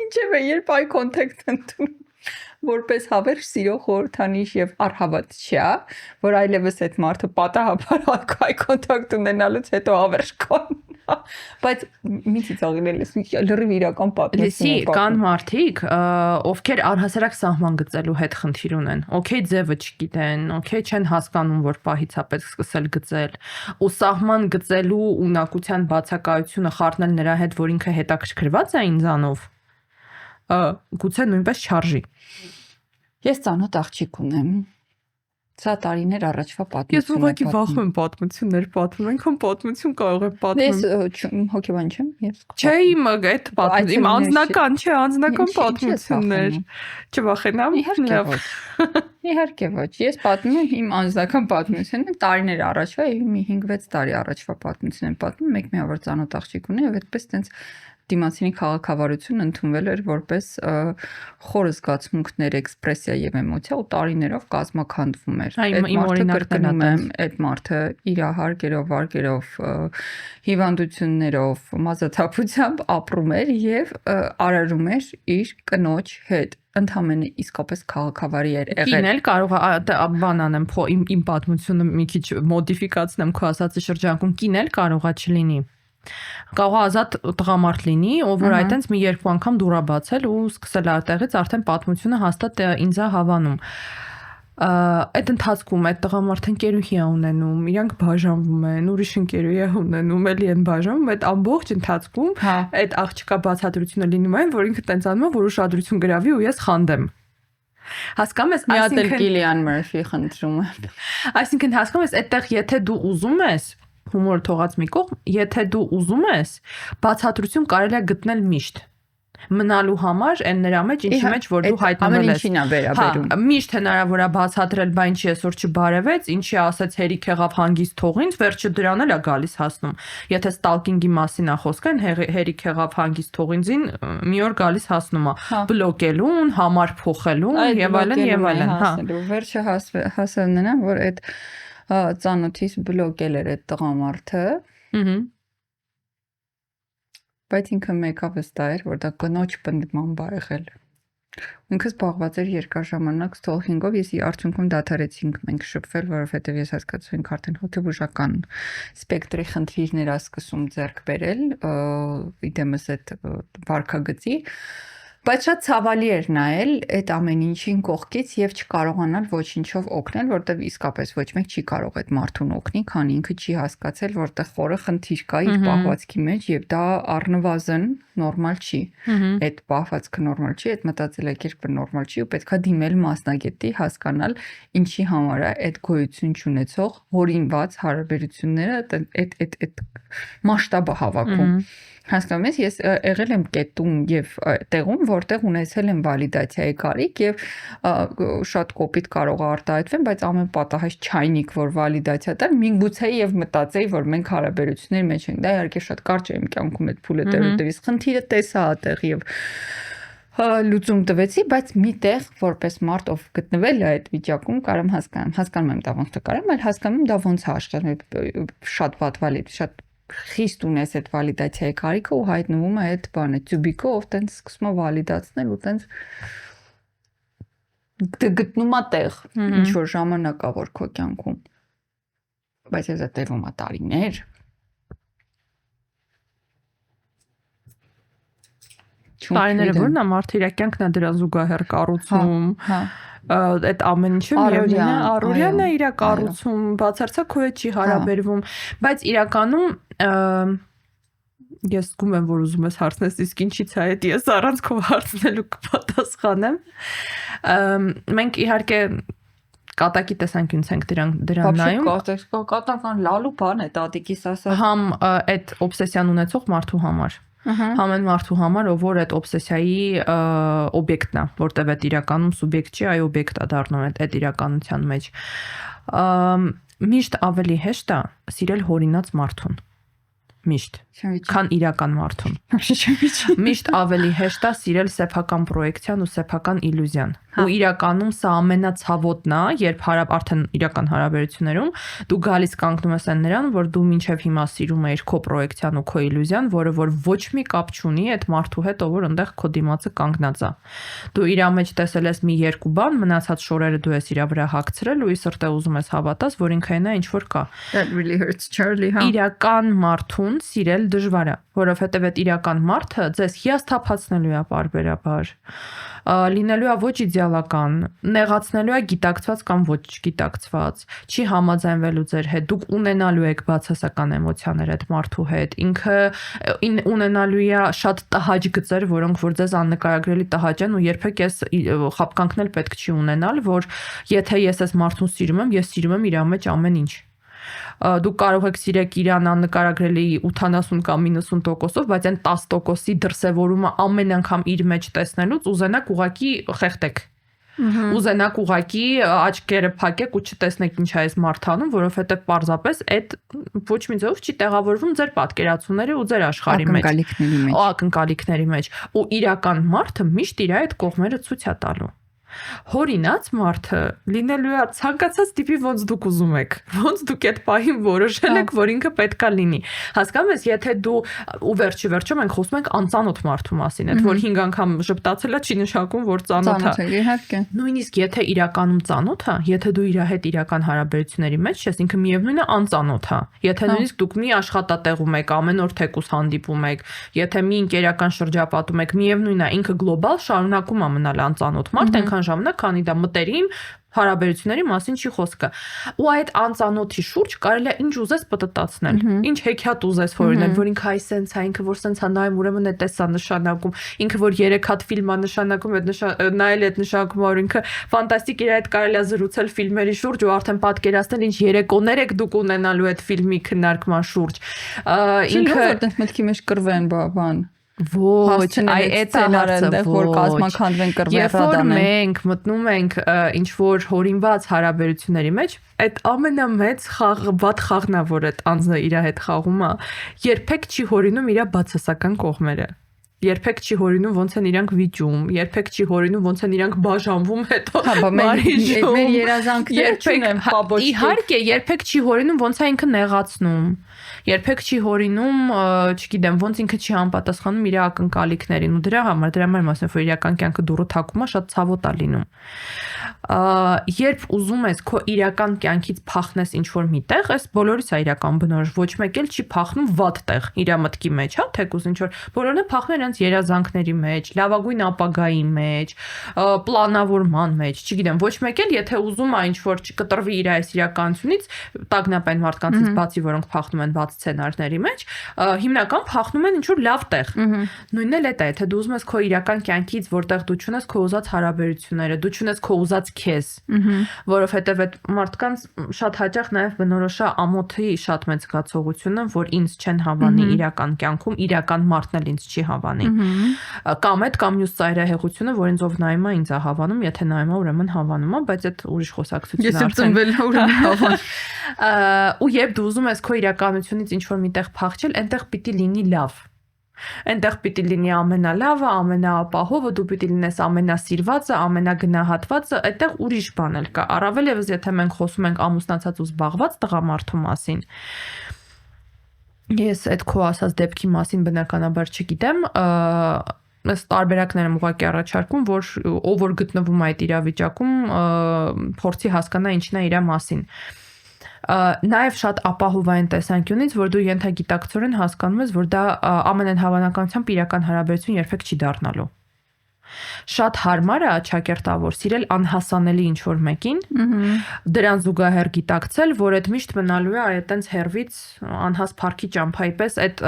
ինչևէ երբ eye contact ընդունում որպես հավերժ սիրո խորհրդանիշ եւ առհավատ չէ, որ այլևս այդ մարդը պատահաբար eye contact ունենալուց հետո հավերժ կան։ Բայց մի ցիցաղինել ես լրիվ իրական պատմություն։ Լսի, կան մարդիկ, ովքեր առհասարակ սահման գծելու հետ խնդիր ունեն։ Okay, ձևը չգիտեն, okay, չեն հասկանում, որ պահից է պետք սկսել գծել, ու սահման գծելու ունակության բացակայությունը խառնել նրա հետ, որ ինքը հետաքրքրված է ինձանով, գուցե նույնպես չարժի։ Ես ծանոթ աղջիկ ունեմ։ Սա տարիներ առաջվա պատմություն։ Ես ուղղակի վախում եմ պատմություններ պատմում, այնքան պատմություն կարող եմ պատմել։ Ես հոգեբան չեմ, ես։ Չէ, իմ այդ պատմություն, իմ անձնական, չէ, անձնական պատմություններ։ Չվախենամ։ Իհարկե ոչ։ Ես պատմում եմ իմ անձնական պատմությունը տարիներ առաջվա, մի 5-6 տարի առաջվա պատմություն եմ պատմում, մեկ միավոր ծանոթ աղջիկ ունի, եւ այդպես տենց դիմացինի քաղաքավարությունը ընդունվել էր որպես խորը զգացմունքներ, էքսպրեսիա եւ էմոցիա ու տարիներով կազմաքանդվում էր։ Այդ մարդը իր հարգերով, վարգերով, հիվանդություններով, մազաթափությամբ ապրում էր եւ արարում էր իր կնոջ հետ։ Ընդհանրապես իսկապես քաղաքավարի էր եղել։ Կին էլ կարող է բան անեմ, իմ պատմությունը մի քիչ մոդիֆիկացնեմ քո ասածի շրջանակում, կին էլ կարող է չլինի։ Կարող է ազատ տղամարդ լինի, ով որ այտենց մի երկու անգամ դուռա բացել ու սկսել այդտեղից արդեն պատմությունը հաստատ ինձ է հավանում։ Այդ ընթացքում այդ տղամարդը ընկերուհի է ունենում, իրանք բաժանվում են, ուրիշ ընկերուհի է ունենում, էլի են բաժանվում, այդ ամբողջ ընթացքում այդ աղջկա բացատրությունը լինում է, որ ինքը տենց անում է, որ ուշադրություն գրավի ու ես խանդեմ։ Հասկանում ես, այսինքն Կիլիան Մըրֆի խնդրում է։ Այսինքն հասկանում ես, այդտեղ եթե դու ուզում ես հումոր թողած մի կողմ, եթե դու ուզում ես, բացատրություն կարելի է գտնել միշտ։ Մնալու համար այն նրա մեջ, ինչի մեջ որ դու հայտնվել ես։ Ինչին է վերաբերում։ Միշտ հնարավոր է բացատրել, բա ինչի այսօր չբարևեց, ինչի ասեց հերիք եղավ հանգիստ թողինց, վերջը դրան էլ է գալիս հասնում։ Եթե ստալկինգի մասին է խոսքը, հերիք եղավ հանգիստ թողինցին մի օր գալիս հասնում է բլոկելուն, համար փոխելուն եւ այլն, հա։ Վերջը հասել նրան, որ այդ ծանոթից բլոկել էր այդ տղամարդը։ Բայց ինքը մեկը վստահ էր, որ դա կնոջ պնդման բա եղել։ Ինքը զբաղված էր երկար ժամանակ սթոլքինգով, ես արդյունքում դադարեցինք մենք շփվել, որովհետև ես հասկացա ինքը արդեն հոգեբուժական սպեկտրի խնդիրներ է սկսում ձեռք բերել, իդեմս այդ վարքագծի, բայց շատ ցավալի էր նայել այդ ամեն ինչին կողքից եւ չկարողանալ ոչինչով օգնել, որտեվ իսկապես ոչ մեկ չի կարող այդ մարդուն օգնի, քանի ինքը չի հասկացել, որտեղ խորը խնդիր կա իր պահվածքի մեջ եւ դա առնվազն նորմալ չի։ Այդ պահվածքը նորմալ չի, այդ մտածելակերպը նորմալ չի ու պետքա դիմել մասնագետի, հասկանալ ինչի համար է այդ գոյություն ունեցող հորինված հարաբերությունները այդ մասշտաբը հավաքում։ Հասկանում ես, ես եղել եմ կետում եւ տեղում, որտեղ ունեցել եմ վալիդացիայի կարիք եւ շատ կոպիտ կարող է արտահայտվեն, բայց ամեն պատահած չայնիկ, որ վալիդացիա տար, միգուցե եւ մտածեի, որ մենք հարաբերությունների մեջ ենք։ Դա իհարկե շատ կարճ է իմ կյանքում այդ փուլը տերուտևից խնդիրը տեսա այդտեղ եւ լուծում տվեցի, բայց մի տեղ որպես մարդ ով գտնվել է այդ վիճակում, կարամ հասկանում եմ դա ոնց է կարամ, այլ հասկանում եմ դա ոնց է աշխատում, շատ վատ վալիդ, շատ խիստ ունես այդ վալիդացիայի կարիքը ու հայտնվում է այդ բանը տյուբիկը, ով տենց սկսում է վալիդացնել ու տենց գտնում է տեղ, ինչ որ ժամանակ ա որ քո կյանքում։ Բայց ես տևում է տարիներ։ Տարիները որն է մարդը իր կյանքն է դրան զուգահեռ կառուցում։ Այդ ամեն ինչը առօրյան է իր կառուցում, բացարձակ քո հետ չի հարաբերվում, բայց իրականում ես զգում եմ, որ ուզում ես հարցնես, իսկ ինչի՞ց է այդ, ես առանց քո հարցնելու կպատասխանեմ։ Մենք իհարկե կատակի տեսանկյունից ենք դրան նայում։ Կատական լալու բան է տատիկիս ասած։ Համ այդ օբսեսիան ունեցող մարդու համար։ Համ այն մարդու համար, որ այդ օբսեսիայի օբյեկտն է, որտեղ այդ իրականում սուբյեկտ չի, այ օբյեկտ է դառնում այդ իրականության մեջ։ Միշտ ավելի հեշտ է սիրել հորինած մարդուն։ Միշտ, քան իրական մարդուն։ Միշտ ավելի հեշտ է սիրել սեփական պրոյեկցիան ու սեփական իլյուզիան։ Ու իրականում սա ամենացավոտն է, երբ արդեն իրական հարաբերություններում դու գալիս կանգնում ես այն նրան, որ դու մինչև հիմա սիրում ես քո պրոյեկցիան ու քո իլյուզիան, որը որ ոչ մի կապ չունի այդ մարդու հետ, ով որ այնտեղ քո դիմացը կանգնած է։ Դու իր մեջ տեսել ես մի երկու բան, մնացած շորերը դու ես իր վրա հագցրել ու ի սրտե ուզում ես հավատաս, որ ինքն է ինչ որ կա։ That really hurts Charlie, հա։ Իրական մարդուն սիրել դժվար է, որովհետև այդ իրական մարդը ձեզ հիասթափացնելու է պարբերաբար, լինելու է ոչ իդեալական, նեղացնելու է գիտակցված կամ ոչ գիտակցված, չի համաձայնվելու ձեր հետ, դուք ունենալու եք բացասական էմոցիաներ այդ մարդու հետ, ինքը ունենալու է շատ տհաճ գծեր, որոնք որ ձեզ աննկարագրելի տհաճ են ու երբեք ես խաբկանքն էլ պետք չի ունենալ, որ եթե ես այս մարդուն սիրում եմ, ես սիրում եմ իր մեջ ամեն ինչ։ Դուք կարող եք սիրեք իրան աննկարագրելի 80 կամ 90%-ով, բայց այն 10%-ի դրսևորումը ամեն անգամ իր մեջ տեսնելուց ուզենաք ուղակի խեղդեք։ Ուզենաք ուղակի աչքերը փակեք ու չտեսնեք ինչ է այս մարդանում, որովհետև պարզապես այդ ոչ մի ձևով չի տեղավորվում ձեր պատկերացումների ու ձեր աշխարհի մեջ։ Ակնկալիքների մեջ։ Ու իրական մարդը միշտ իր այդ կողմերը ցույց է տալու։ Հորինած մարդը լինելու է ցանկացած տիպի ոնց դուք ուզում եք, ոնց դուք այդ պահին որոշել եք, որ ինքը պետքա լինի։ Հասկանում ես, եթե դու ու վերջի մենք խոսում ենք անծանոթ մարդու մասին, այդ որ 5 անգամ ժպտացել է, չի նշանակում, որ ծանոթ է։ Իհարկե։ Նույնիսկ եթե իրականում ծանոթ է, եթե դու իր հետ իրական հարաբերությունների մեջ ես, ինքը միևնույնն է անծանոթ է։ Եթե նույնիսկ դուք մի աշխատատեղում եք, ամեն օր թեկուզ հանդիպում եք, եթե մի ընկերական շրջապատում եք, միևնույնն է, ինքը գլոբալ շարունակում է մնալ անծանոթ մարդ, այնքան ժամանակ, քանի դա մտերիմ հարաբերությունների մասին չի խոսքը։ Ու այդ անծանոթի շուրջ կարելի է ինչ ուզես պտտացնել, ինչ հեքիաթ ուզես ֆորինել, որ ինքը այ սենց է, ինքը որ սենց է նայում, ուրեմն է տեսա նշանակում, ինքը որ 3 հատ ֆիլմ է նշանակում, այդ նայել այդ նշանակում, որ ինքը ֆանտաստիկ իր այդ կարելի է զրուցել ֆիլմերի շուրջ ու արդեն պատկերացնել ինչ երեկոներ եք դուք ունենալու այդ ֆիլմի քննարկման շուրջ։ Ինքը մտքի մեջ կրվեն բան։ Ոչ, այ այդ հարցը որ կազմաքանդվեն կրվեն ռադանեն։ Երբ մենք մտնում ենք ինչ որ հորինված հարաբերությունների մեջ, այդ ամենամեծ վատ խաղն է, որ այդ անձը իր հետ խաղում է, երբեք չի հորինում իր բացասական կողմերը։ Երբեք չի հորինում ոնց են իրանք վիճում, երբեք չի հորինում ոնց են իրանք բաժանվում հետո մարիժում։ Մեր երազանքները չունեն պաբոճ։ Իհարկե, երբեք չի հորինում ոնց է ինքը նեղացնում։ Երբեք չի հորինում, չգիտեմ, ոնց ինքը չի համապատասխանում իր ակնկալիքներին ու դրա համար մասն որ իրական կյանքը դուրը թակում է, շատ ցավոտ է լինում։ Երբ ուզում ես քո իրական կյանքից փախնես ինչ որ միտեղ, այս բոլորիս է իրական բնորոշ, ոչ մեկ էլ չի փախնում վատ տեղ իր մտքի մեջ, հա, թեկուզ ինչ որ բոլորն է փախնում իրենց երազանքների մեջ, լավագույն ապագայի մեջ, պլանավորման մեջ, չգիտեմ, ոչ մեկ էլ եթե ուզում է ինչ որ չկտրվի իր այս իրականությունից, տագնապ այն մարդկանցից բացի, որոնք փախնում են բաց սցենարների մեջ, հիմնական փախնում են ինչ որ լավ տեղ։ Նույնն էլ է, եթե դու ուզում ես քո իրական կյանքից, որտեղ դու չունես քո ուզած հարաբերությունները, դու չունես քո ուզած քեզ, որովհետև այդ մարդկանց շատ հաճախ նաև բնորոշա ամոթի շատ մեծ զգացողությունը, որ ինձ չեն հավանի իրական կյանքում, իրական մարդն էլ ինձ չի հավանի։ Կամ այդ կամ մյուս ծայրահեղությունը, որ ինձ ով նայում է, ինձ է հավանում, եթե նայում է, ուրեմն հավանում է, բայց այդ ուրիշ խոսակցություն է։ Ես եմ ծնվել ուրեմն հավան։ Ու երբ դու ուզում ես քո իրականությունից ինչ որ միտեղ փախչել, այնտեղ պիտի լինի լավ։ Այնտեղ պիտի լինի ամենալավը, ամենաապահովը, դու պիտի լինես ամենասիրվածը, ամենագնահատվածը, այդտեղ ուրիշ բան էլ կա։ Առավել եւս եթե մենք խոսում ենք ամուսնացած ու զբաղված տղամարդու մասին։ Ես այդ քո ասած դեպքի մասին բնականաբար չգիտեմ, ըստ տարբերակներ եմ ուղղակի առաջարկում, որ ով որ գտնվում է այդ իրավիճակում, փորձի հասկանա ինչն է իր մասին։ Նաև շատ ապահով այն տեսանկյունից, որ դու ենթագիտակցորեն հասկանում ես, որ դա ամենայն հավանականությամբ իրական հարաբերություն երբեք չի դառնալու։ Շատ հարմար է աջակերտավոր սիրել անհասանելի ինչ-որ մեկին, դրան զուգահեռ գիտակցել, որ այդ միշտ մնալու է այդտենց հերվից անհաս փառքի ճամփայի պես այդ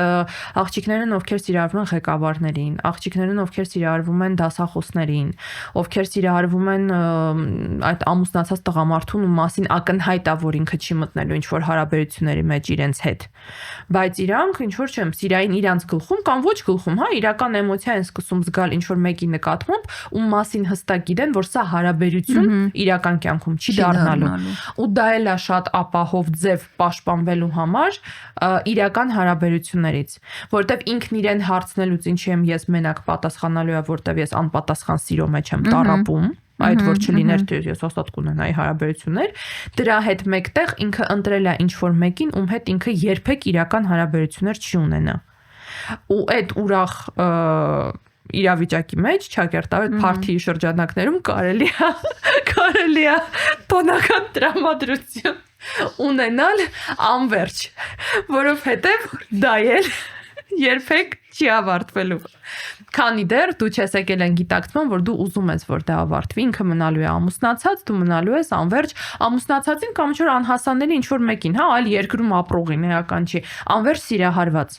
աղջիկներն, ովքեր սիրառվում են ղեկավարներին, աղջիկներն, ովքեր սիրառվում են դասախոսներին, ովքեր սիրառվում են այդ ամուսնացած տղամարդուն ու մասին ակնհայտ է, որ ինքը չի մտնելու ինչ-որ հարաբերությունների մեջ իրենց հետ։ Բայց իրանք ինչ-որ չեմ, սիրային իրանց գլխում կամ ոչ գլխում, հա, իրական էմոցիա են սկսում զգալ ինչ-որ մեկի նկատմամբ, ում մասին հստակ գիտեն, որ սա հարաբերություն իրական կյանքում չի դառնալու։ Ու դա էլ է շատ ապահով ձև պաշտպանվելու համար իրական հարաբերություններից, որտեվ ինքն իրեն հարցնելուց ինչի եմ ես մենակ պատասխանալու է, որտեվ ես անպատասխան սիրո մեջ եմ տառապում, այդ որ չլիներ ես հաստատ կունենայի հարաբերություններ, դրա հետ մեկտեղ ինքը ընտրել է ինչ-որ մեկին, ում հետ ինքը երբեք իրական հարաբերություններ չի ունենա։ Ու այդ ուրախ իրավիճակի մեջ ճակերտավետ փարթիի շրջանակներում կարելի է տոնական տրամադրություն ունենալ անverջ, որովհետև դա էլ երբեք չի ավարտվելու։ Քանի դեռ դու չես եկել են գիտակցման, որ դու ուզում ես, որ դա ավարտվի, ինքը մնալու է ամուսնացած, դու մնալու ես անverջ ամուսնացածին կամ ինչ-որ անհասանելի ինչ-որ մեկին, հա, այլ երկրում ապրողին, էական չի, անverջ սիրահարված։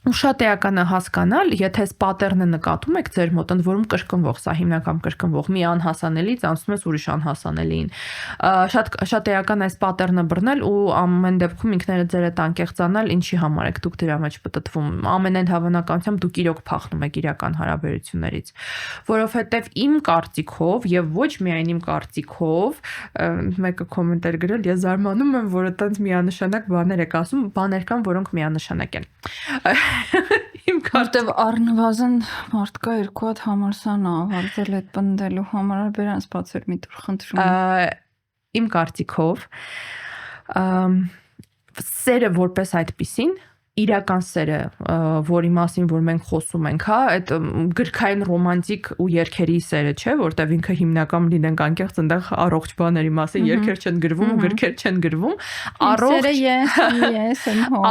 Ու շատ էական է հասկանալ, եթե այս պատերնը նկատում եք ձեր մոտ, ընդ որում կրկնվող, սա հիմնական կրկնվող, մի անհասանելից անցնում ես ուրիշ անհասանելիին։ Շատ էական այս պատերնը բռնել ու ամեն դեպքում ինքներդ ձերդ անկեղծանալ, ինչի համար եք դուք դրա մեջ պտտվում։ Ամենայն հավանականությամբ դուք իրոք փախնում եք իրական հարաբերություններից, որովհետև իմ կարծիքով եւ ոչ միայն իմ կարծիքով, մեկը կոմենտար գրել, ես զարմանում եմ, որ այտենց միանշանակ բաներ եք ասում, բաներ կան, որոնք միանշանակ են։ Իմ Որտեվ առնվազն մարդ կա երկու հատ համալսան ավարտել այդ պնդելու համար բերանց բացեր մի տուր խնդրում։ Իմ կարծիքով սերը որպես այդպիսին իրական սերը, որի մասին որ մենք խոսում ենք, հա, այդ գրքային ռոմանտիկ ու երգերի սերը, չէ, որտեվ ինքը հիմնական լինենք անկեղծ այնտեղ առողջ բաների մասին երգեր չեն գրվում ու գրքեր չեն գրվում,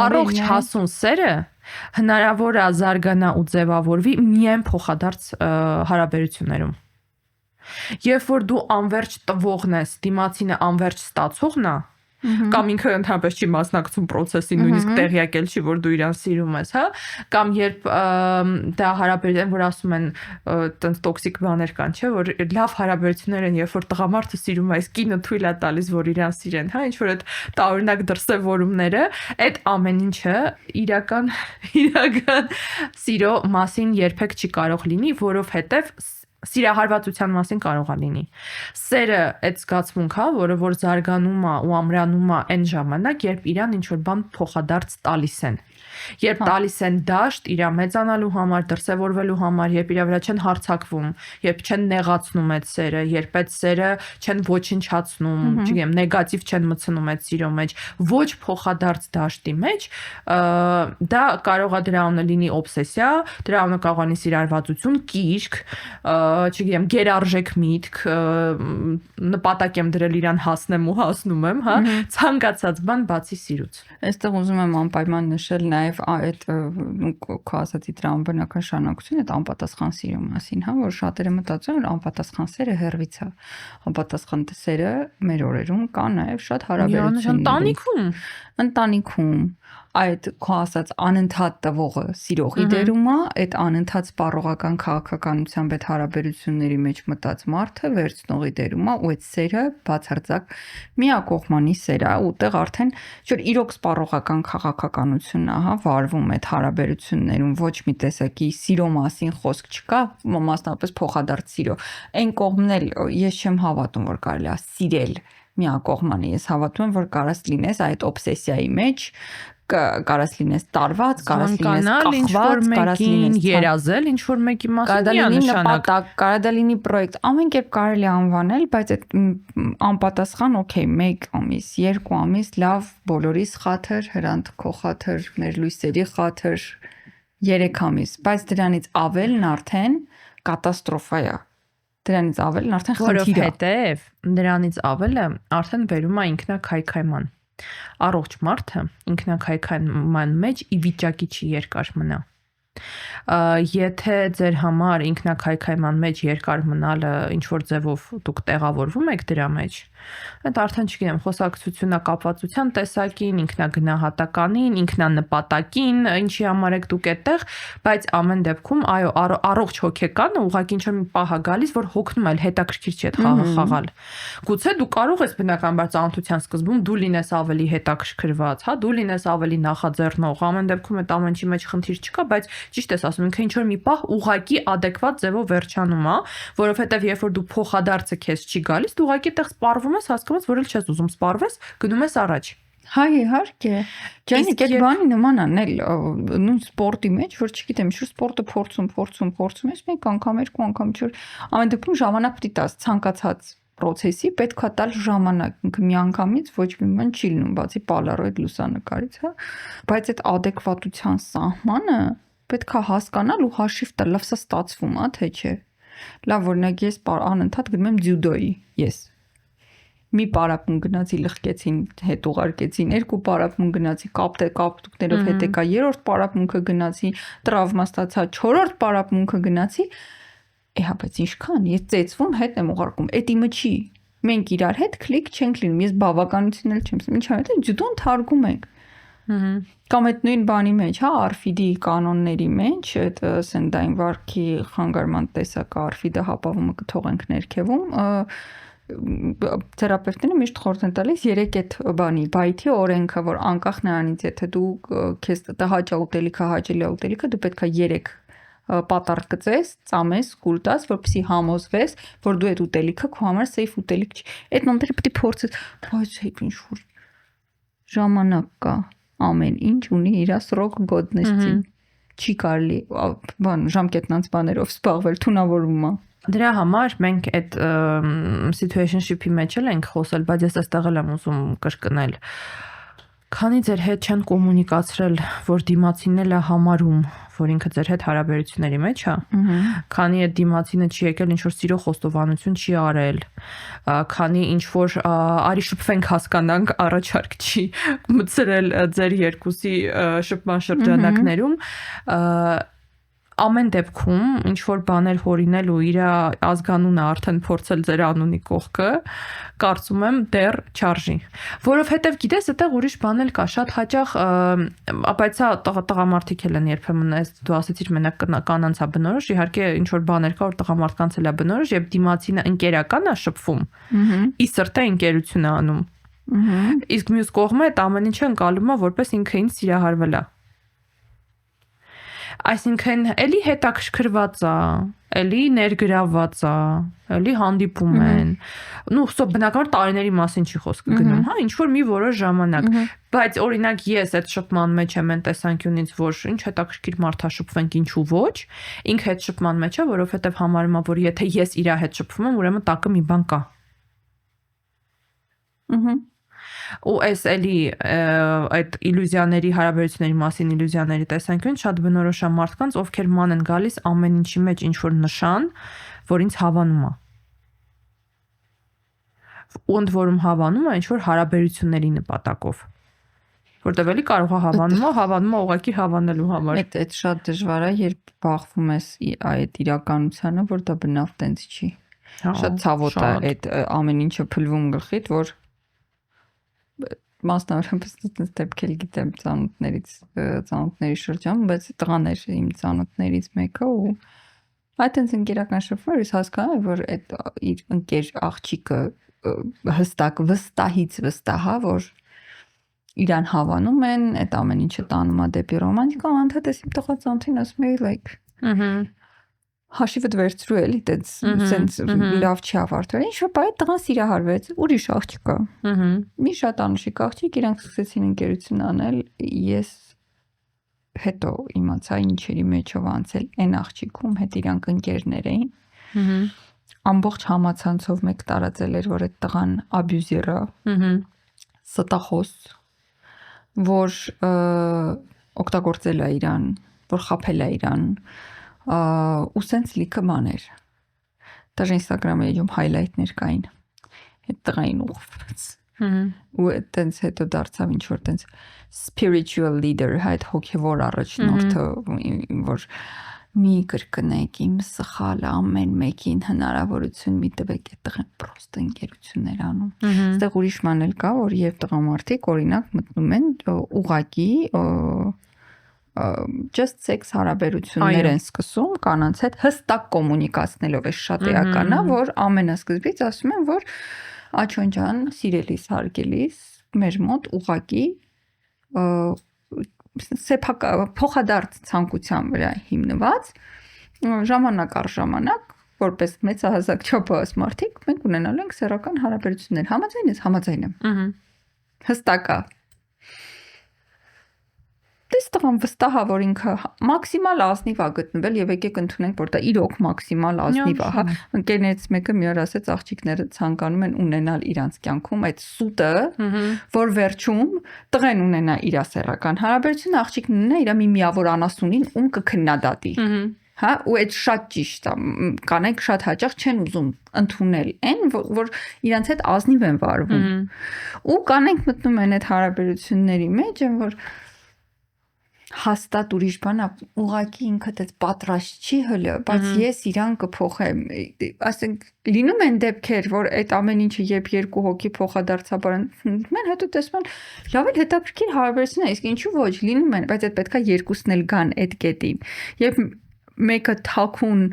առողջ հասուն սերը հնարավոր է զարգանա ու ձևավորվի միայն փոխադարձ հարաբերություններում։ Երբ որ դու անverջ տվողն ես, դիմացինը անverջ ստացողն է, կամ ինքը ընդհանրապես չի մասնակցում process-ին, նույնիսկ տեղյակ էլ չի, որ դու իրան սիրում ես, հա, կամ երբ դա հարաբերություն, որ ասում են տենց տոքսիկ բաներ կան, չէ, որ լավ հարաբերություններ են, երբ որ տղամարդը սիրում է, իսկ կինը թույլ է տալիս, որ իրան սիրեն, հա, ինչ որ այդ տարօրինակ դրսևորումները, այդ ամեն ինչը իրական սիրո մասին երբեք չի կարող լինի, որովհետև սիրահարվածության մասին կարող է լինի։ Սերը այդ զգացմունքը, որը որ զարգանում է ու ամրանում է այն ժամանակ, երբ իրան ինչ-որ բան փոխադարձ տալիս են։ Երբ տալիս են դաշտ իր մեծանալու համար, դրսևորվելու համար, երբ իր վրա չեն հարձակվում, երբ չեն նեղացնում այդ սերը, երբ այդ սերը չեն ոչնչացնում, չգիտեմ, նեգատիվ չեն մտցնում այդ սիրո մեջ, ոչ փոխադարձ դաշտի մեջ, դա կարող է դրա անունը լինի օբսեսիա, դրա անունը կարող է սիրարվածություն, կիրք, չգիտեմ, գերարժեք միտք, նպատակ եմ դրել իրան հասնեմ ու հասնում եմ, հա, ցանկացած բան բացի սիրուց։ Այստեղ ուզում եմ անպայման նշել նաև այդ քո ասացի տրամաբանական շարունակությունը այդ անպատասխան սիրո մասին, հա, որ շատերը մտածում են անպատասխան սերը հերվից է։ Անպատասխան սերը մեր օրերում կա նաև շատ հարաբերություններում, ընտանիքում այդ քո ասած անընդհատ տվողը սիրողի դերում է, այդ անընդհատ սպառողական քաղաքականությամբ այդ հարաբերությունների մեջ մտած մարդը վերցնողի դերում է, ու այդ սերը բացարձակ միակողմանի սեր է, ուտեղ արդեն չէ՞ իրոք սպառողական քաղաքականությունն է, հա, վարվում այդ հարաբերություններում, ոչ մի տեսակի սիրո մասին խոսք չկա, մասնավորապես փոխադարձ սիրո։ Այն կողմն էլ ես չեմ հավատում, որ կարելի է սիրել միակողմանի, ես հավատում եմ, որ կարաս լինես այդ օբսեսիայի մեջ, կարաս լինես տարված, կարաս լինես կախված, կարաս լինես երազել ինչ որ մեկի մասին, նպատակ, կարա դա լինի պրոյեկտ, ամեն կերպ կարելի է անվանել, բայց այդ անպատասխան, օքեյ, 1 ամիս, 2 ամիս, լավ, բոլորիս խաթր, հրանտ քո խաթր, մեր լույսերի խաթր, 3 ամիս, բայց դրանից ավելն արդեն կատաստրոֆա է։ Դրանից ավելն արդեն խնդիր է։ Որովհետև դրանից ավելը արդեն վերում է ինքնակայքայման։ Առողջ մարդը ինքնակայքայման մեջ ի վիճակի չի երկար մնա։ Եթե ձեր համար ինքնակայքայման մեջ երկար մնալը ինչ որ ձևով դուք տեղավորվում եք դրա մեջ, այդ արդեն չգիտեմ, խոսակցությունա կապվածության տեսակին, ինքնագնահատականին, ինքնանպատակին, ինչի համար եք դուք այդտեղ, բայց ամեն դեպքում, այո, առողջ հոգեկանը ուղղակի ինչ որ մի պահ է գալիս, որ հոգնում է, հետաքրքիր չի այդ խաղը խաղալ։ Գուցե դու կարող ես բնականաբար ծանոթության սկզբում դու լինես ավելի հետաքրքրված, հա, դու լինես ավելի նախաձեռնող, ամեն դեպքում այդ ամենի մեջ խնդիր չկա, բայց ճիշտ ես ասում, ինքը ինչ որ մի պահ ուղղակի adekvat ձևով վերջանում է, որովհետև երբ որ դու փոխադարձը քեզ չի գալիս, դու ուղղակի այդտեղ սպառվում ես, հասկանում ես, որ էլ չես ուզում սպառվես, գնում ես առաջ։ Հա, իհարկե։ Ջանիկ, այդ բանի նման անել նույն սպորտի մեջ, որ չգիտեմ, ինչ սպորտը փորձում ես, մեկ անգամ, երկու անգամ, ինչ որ ամեն դեպքում ժամանակ պետք է տաս ցանկացած process-ի, պետքա տալ ժամանակ, ինքը միանգամից ոչ մի բան չի լինում, բացի պալարոիդ լուսանկարից, հա, բայց այդ adekvatության սահմանը պետքա հասկանալ ու հաշիվ տալ, լավ սա ստացվում է, թե չէ։ Լավ, օրինակ ես անընդհատ գնում եմ ձյուդոյի, ես մի պարապում գնացի լղկեցին, հետ ուղարկեցին, երկու պարապում գնացի, կապտուկներով հետ եկա, երրորդ պարապմունքը գնացի, տրավմա ստացա, չորրորդ պարապմունքը գնացի, հա, բայց ինչքան, ես ծեծվում հետ եմ ուղարկում, էդ իմը չի, մենք իրար հետ քլիկ չենք լինում, ես բավականություն էլ չեմ, ինչ անդ է, ձյուդոն թարգում ենք, կամ այդ նույն բանի մեջ, հա, արֆիդի կանոնների մեջ, այդ սենդային վարքի խանգարման տեսակը արֆիդը հապավումը կթողենք ներքևում, թերապևտները միշտ խորհուրդ են տալիս 3 այդ բանի բայթի օրենքը, որ անկախ նրանից եթե դու քեզ տհաճ ուտելիքը հաճելի ուտելիքը դու պետք է 3 պատառ գծես, ծամես, կուլ տաս, որպեսզի համոզվես, որ դու այդ ուտելիքը քո համար safe ուտելիք չի։ Այդ նոմերը պետք է փորձես, բայց հետ ինչ որ ժամանակ կա, ամեն ինչ ունի իր սրոկ գոդնեսի։ Չի կարելի բան ժամկետնանց բաներով սպառվել, թունավորվում է։ Դրա համար մենք այդ situationship-ի մեջ ենք խոսել, բայց ես այստեղ եմ ուզում կրկնել։ Քանի ձեր հետ չեն կոմունիկացրել, որ դիմացինն էլ է համարում, որ ինքը ձեր հետ հարաբերությունների մեջ է, քանի այդ դիմացինը չի եկել ինչ որ սիրո խոստովանություն չի արել, քանի ինչ որ արի շփվենք հասկանանք առաջարկ չի մտցրել ձեր երկուսի շփման շրջանակներում, ամեն դեպքում ինչ որ բաներ հորինել ու իր ազգանունը արդեն փորձել ձեր անունի կողքը, կարծում եմ դեռ չարժի։ Որովհետև գիտես, այդտեղ ուրիշ բան էլ կա, շատ հաճախ, բայց սա տղամարդիկ էլ են երբեմն, դու ասեցիր մենակ կանանց է բնորոշ, իհարկե ինչ որ բաներ կա, որ տղամարդկանց էլ է բնորոշ, եւ դիմացինը ընկերական է շփվում, ի սրտե ընկերություն է անում։ Իսկ մյուս կողմը այդ ամեն ինչը ընկալում է որպես ինքը ինձ սիրահարվել է։ Այսինքն էլի հետաքրքրված է, էլի ներգրավված է, էլի հանդիպում են։ Ну, սա բնականաբար տարիների մասին չի խոսքը գնում, հա, ինչ որ մի որոշ ժամանակ։ Բայց օրինակ ես այդ շփման մեջ եմ այն տեսանկյունից, որ ինչ հետաքրքիր մարդ է շփվենք, ինչու ոչ, ինքը այդ շփման մեջ է, որովհետև համարում է, որ եթե ես իր հետ շփվում եմ, ուրեմն տակը մի բան կա։ Ու այս էլի այդ իլյուզիաների հարաբերությունների մասին իլյուզիաների տեսանկյուն շատ բնորոշ է մարդկանց, ովքեր ման են գալիս ամեն ինչի մեջ ինչ որ նշան, որ ինձ հավանում է։ Ու ընդ որում հավանում է ինչ որ հարաբերությունների նպատակով։ Որտեւ էլի կարող է հավանում է ուղղակի հավանելու համար։ Այդ շատ դժվար է, երբ բախվում ես այդ իրականությանը, որ դա բնավ տենց չի։ Շատ ցավոտ է այդ ամեն ինչը փլվում գլխիդ, որ մասնավորապես այդպես դեպքեր գիտեմ ծանոթների շրջանում, բայց տղաներ իմ ծանոթներից մեկը ու այդտենց ընկերական շփում ես հասկանում որ այդ իր ընկեր աղջիկը հստակ վստահա որ իրան հավանում են, այդ ամեն ինչը տանում է դեպի ռոմանտիկա, անդադար իմ տղա ծանոթին ասում էի like հաշիվդ վերցրու էլի տենց սենց լավ չի ավարտվել։ Ինչ որ բայ տղան սիրահարվեց, ուրիշ աղջիկ կա։ Մի շատ անուշիկ աղջիկ, իրանք սկսեցին ընկերություն անել, ես հետո իմացա ինչերի մեջով անցել այն աղջիկում, հետ իրանք ընկերներ էին։ Ամբողջ համացանցով մեկ տարածել էր, որ այդ տղան աբյուզեր է, ստախոս, որ օգտագործել է իրան, որ խաբել է իրան, ու սենց լիքը բաներ։ Даже Instagram-ի էջում highlight-ներ կային։ Այդ տղային ուղղված։ Ու այդտենց հետո դարձավ ինչ որ տենց spiritual leader, այդ հոգևոր առաջնորդը, որ մի կրկնեք իմ սխալը ամեն մեկին հնարավորություն մի տվեք այդ տղեն պրոստը ընկերություններ անում։ Այստեղ ուրիշ բան էլ կա, որ եւ տղամարդիկ օրինակ մտնում են ուղակի just sex հարաբերություններ են սկսում կանանց հետ հստակ կոմունիկացնելով է շատ էական է, որ ամենասկզբից ասում են, որ Աչոն ջան, սիրելիս, հարգելիս, մեր մոտ ուղակի փոխադարձ ցանկության վրա հիմնված ժամանակ առ ժամանակ որպես մեծահասակ չափահաս մարդիկ մենք ունենալու ենք սեռական հարաբերություններ։ Համաձայն ես, համաձայն եմ։ Հստակ է։ Դες տղան վստահ է, որ ինքը մաքսիմալ ազնիվ է գտնվել եւ եկեք ընդունենք, որ դա իրոք մաքսիմալ ազնիվ է, հա։ Ընկերներից մեկը մի օր ասեց աղջիկները ցանկանում են ունենալ իրանց կյանքում այդ սուտը, որ վերջում տղեն ունենա իր սեռական հարաբերությունը, աղջիկն ունենա իր մի միավոր անասունին, ում կքննադատի։ Հա, ու այդ շատ ճիշտ է։ Կանայք շատ հաճախ չեն ուզում ընդունել այն, որ իրանց հետ ազնիվ են վարվում։ Ու կանայք մտնում են այդ հարաբերությունների մեջ, որ հաստատ ուրիշ բան է, ուղղակի ինքը դες պատրաստ չի հլը, բայց ես իրան կփոխեմ։ Ասենք լինում են դեպքեր, որ այդ ամեն ինչը երբ երկու հոգի փոխադարձաբար են, հետո տեսնում են լավ էլ հետաքրքիր հարաբերություն է, իսկ ինչու ոչ, լինում են, բայց այդ պետքա երկուսն էլ գան այդ կետին։ Երբ մեկը թաքուն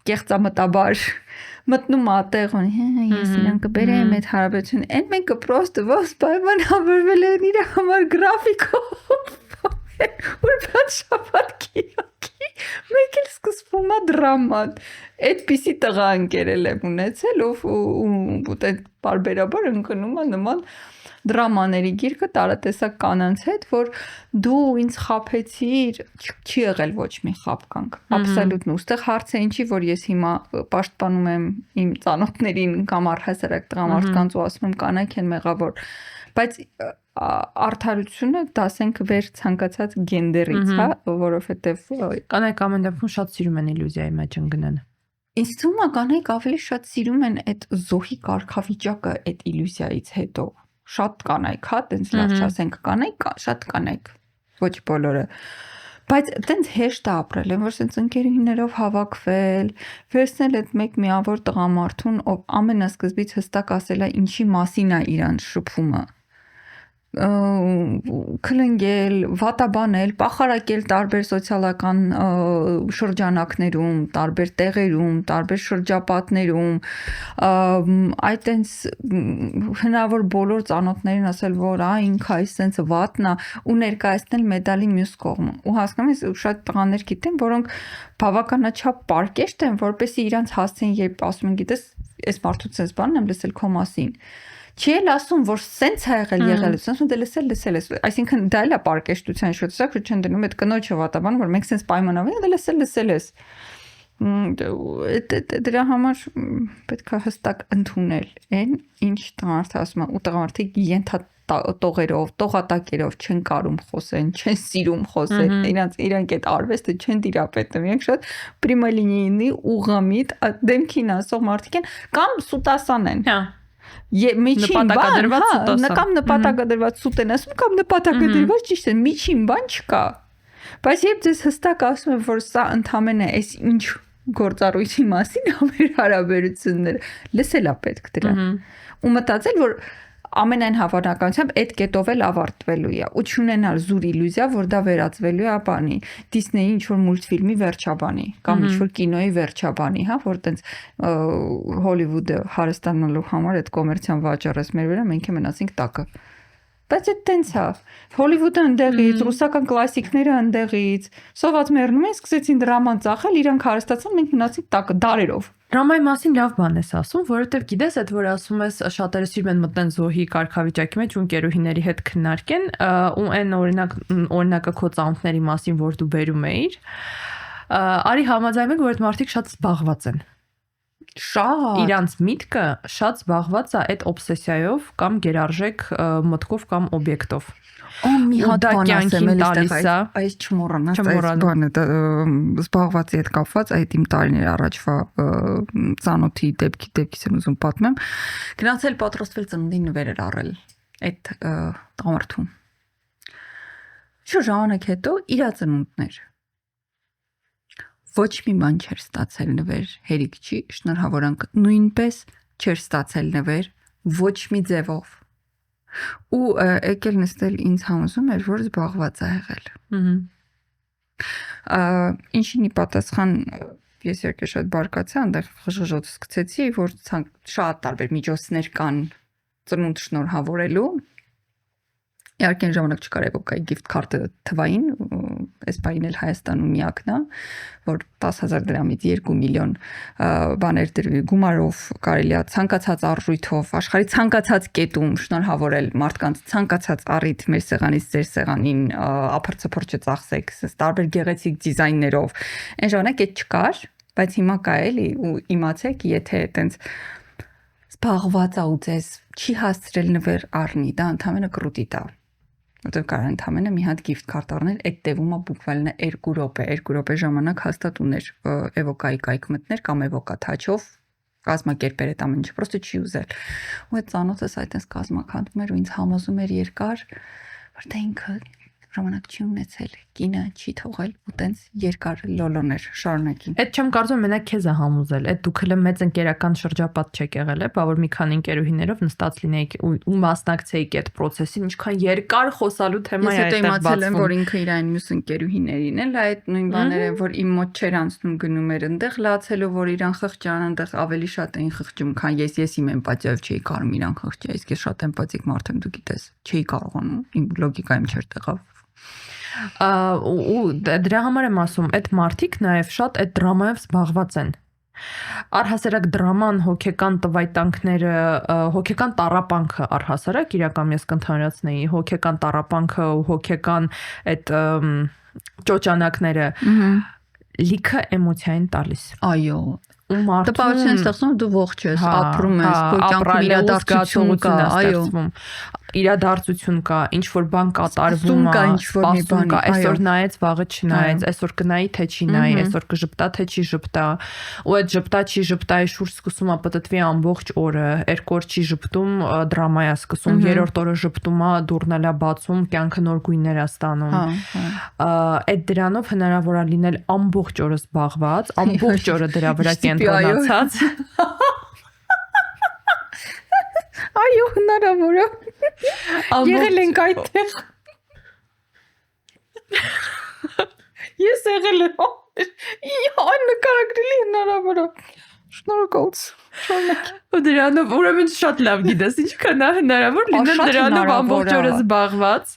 կեղծամտաբար մտնում ատեղ ես իրան կբերեմ այդ հարաբերությունը, այն մեկը պրոստը ոնց պայմանավորվել են իր համար գրաֆիկով, որ բաց շաբաթ կիրակի մեկ էլ սկսվում է դրաման։ Այդպիսի տղա ընկերել եմ ունեցել, ու այդ բարբերաբար ընկնում է նման դրամաների գիրկը տարատեսակ կանանց հետ, որ դու ինձ խաբեցիր, չի եղել ոչ մի խաբկանք, աբսոլյուտն։ Ուստեղ հարցը ինչի, որ ես հիմա պաշտպանում եմ իմ ծանոթներին կամ առհասարակ տղամարդկանց ու ասում եմ կանայք են մեղավոր, բայց արդարությունը դասենք վեր ցանկացած գենդերից, հա, որովհետև կանայք ամեն դեպքում շատ սիրում են իլյուզիայի մեջ ընկնեն։ Ինձ թվում է կանայք ավելի շատ սիրում են այդ զոհի կարգավիճակը այդ իլյուզիայից հետո։ Շատ կանայք, հա, տենց լավ չասենք կանայք, շատ կանայք, ոչ բոլորը։ Բայց տենց հեշտ է ապրել, որ սենց ընկերուհիներով հավաքվել, վերցնել այդ մեկ միավոր տղամարդուն, ով ամենասկզբից հստակ ասել է ինչի մասին է իրան շփումը։ Քլնգել, վատաբանել, պախարակել տարբեր սոցիալական շրջանակներում, տարբեր տեղերում, տարբեր շրջապատներում, այդ այնց հնարավոր բոլոր ծանոթներին ասել, որ ինքը այս sense վատնա ու ներկայացնել մեդալի մյուս կողմը։ Ու հասկանում ես, շատ տղաներ գիտեմ, որոնք բավականաչափ պարկեշտ են, որպեսզի իրանց հասցեն, երբ ասում են, գիտես, այս մարդուց sense բանն եմ լսել քո մասին։ Չի էլ ասում, որ սենց ա եղել, ասում դե լսել ես, այսինքն դա էլ է պարկեշտության շուտ, չեն դնում այդ կնոջը վատաբան, որ մենք սենց պայմանավորել դե լսել ես։ Դրա համար պետք է հստակ ընդունել այն, ինչ տղամարդը ասում է, ու տղամարդիկ տողերով, տողատակերով չեն կարում խոսեն, չեն սիրում խոսել, իրանք այդ արվեստը չեն տիրապետում, իրենք շատ պրիմալինիի ուղղամիտ դեմքին ասող մարդիկ են կամ սուտասան են։ Միջին բան, կամ նպատակադրված սուտ են ասում, կամ նպատակադրված ճիշտ են, միջին բան չկա։ Բայց երբ ձեզ հստակ ասում եմ, որ սա ընդամենը էս ինչ գործառույթի մասին ամեր հարաբերությունները, լսել է պետք դրան։ Ու մտածել, որ ամենայն հավանականությամբ այդ կետով էլ ավարտվելու է ու չունենալ զուր իլյուզիա, որ դա վերածվելու է բանի Դիսնեյի ինչ-որ մուլտֆիլմի վերջաբանի կամ ինչ-որ կինոյի վերջաբանի, հա, որ տենց Հոլիվուդը հարստանալու համար այդ կոմերցիան վաճառեց մեր վրա, մենք մնացինք տակը։ Բայց այդ տենց է։ Հոլիվուդը ընդեղից, ռուսական կլասիկները ընդեղից, սոված մեռնում են, սկսեցին դրաման ծախել, իրանք հարստացան, մենք մնացինք տակը դարերով։ Դրամայի մասին լավ բան ես ասում, որովհետև գիտես, այդ որ ասում ես շատերը սիրում են մտնեն զոհի կարգավիճակի մեջ ու ընկերուհիների հետ քննարկեն, ու այն օրինակը քո ծանոթների մասին, որ դու բերում էիր, արի համաձայնենք, որ այդ մարդիկ շատ զբաղված են։ Շատ իրանց միտքը շատ զբաղված է այդ օբսեսիայով կամ գերարժեք մտքով կամ օբյեկտով։ Մի հատ բան ասեմ տալիս է, այս չմոռանաս, այս բանը զբաղվածի հետ կապված, այդ իմ տարիներ առաջվա ծանոթի դեպքից եմ ուզում պատմեմ։ Գնացել պատրաստվել ծննդի նվեր էր առել այդ տղամարդուն։ Շուտ ժամանակ հետո իր ծնունդներ։ ոչ մի բան չէր ստացել նվեր, հերիք չի, շնորհավորանք, նույնպես չէր ստացել նվեր ոչ մի ձևով։ Ու եկել նստել ինձ համոզում էր, որ զբաղված է եղել։ Ինչին ի պատասխան ես երկե շատ բարկացա, այնտեղ խժժոց սկսեցի, որ շատ տարբեր միջոցներ կան ծնունդ շնորհավորելու։ Իհարկե այն ժամանակ չկար էվոկայի gift card-ը թվային, այս բանին էլ Հայաստանում միակն է, որ 10,000 դրամից 2 միլիոն բաներ գումարով կարելի է ցանկացած արժույթով, աշխարհի ցանկացած կետում շնորհավորել մարդկանց ցանկացած առիթ մեր սեղանից ձեր սեղանին ափրցփոր չծախսեք, տարբեր գեղեցիկ դիզայներով։ Այն ժամանակ այդ չկար, բայց հիմա կա էլի ու իմացեք, եթե այտենց զբաղված է ու ձեզ չի հասցրել նվեր առնի, դա ընդհանրապես կրուտի տա։ Որտեղ կարող ընդհանրապես մի հատ gift card առնել, այդ տևումը բուկվալն է 2 րոպե ժամանակ հաստատ ուներ էվոկայի կայք մտներ կամ էվոկա թաչով կազմակերպեր այդ ամենը, պրոստը չի ուզել։ Ու այդ ծանոթս այդպես կազմակերպում էր ու ինձ համոզում էր երկար, որ դա ինքը ժամանակ չի ունեցել, կինը չի թողել ու տենց երկար լոլոներ շարունակի։ Այդ չեմ կարծում մենակ քեզ է համոզել, այդ դուք հենց մեծ ընկերական շրջապատ չեք եղել, բա որ մի քանի ընկերուհիներով նստած լինեիք ու մասնակցեիք այդ process-ին, ինչքան երկար խոսալու թեմա է այդտեղ բացվում։ Ես որ ինքը իր այն մյուս ընկերուհիներին էլ այդ նույն բաները, որ իմ մոտ չէր անցնում գնում էր այնտեղ լացելով, որ իրան խղճան այնտեղ ավելի շատ էին խղճում, քան ես իմ էմպաթիայով չէի կարող իրան խղճել, իսկ ես շատ էմպաթիկ մարդ եմ, դու գիտես, չէի կարողանում, իմ լոգիկայում չէր տեղավ։ Ու դրա համար եմ ասում, այդ մարդիկ նաև շատ այդ դրամայով զբաղված են։ Առհասարակ դրաման հոգեկան տվայտանքները, հոգեկան տառապանքը առհասարակ իրական ես կընդհանրացնեի, հոգեկան տառապանքը ու հոգեկան այդ ճոճանակները լիքը էմոցիային տալիս։ Այո, ու մարդու տպավորություն ստեղծում դու ողջ ես, ապրում ես, քո կյանքում իրադարձություն կա, այո, իրադարձություն կա, ինչ որ բան կատարվում է, սպասում կա, այսօր նայեց, վաղը չնայեց, այսօր կնայի թե չի նայի, այսօր կժպտա թե չի ժպտա, ու այդ ժպտա չի ժպտայի շուրջ սկսում է պտտվի ամբողջ օրը, երկու օր չի ժպտում, դրամա է սկսում, երրորդ օրը ժպտում է, դուռնել է բացում, կյանքը նոր գույներ է ստանում։ Այդ դրանով հնարավոր է լինել ամբողջ օրը զբաղված, ամբողջ օրը դրա վրա կենտրոնացած։ Այո, հնարավոր է։ Եղել ենք այդտեղ։ Ես եղել եմ։ Այն նկարագրելի հնարավոր է։ Շնորհակալություն։ Ու դրանով ուրեմն շատ լավ գիտես, ինչքան է հնարավոր լինել դրանով ամբողջ օրը զբաղված։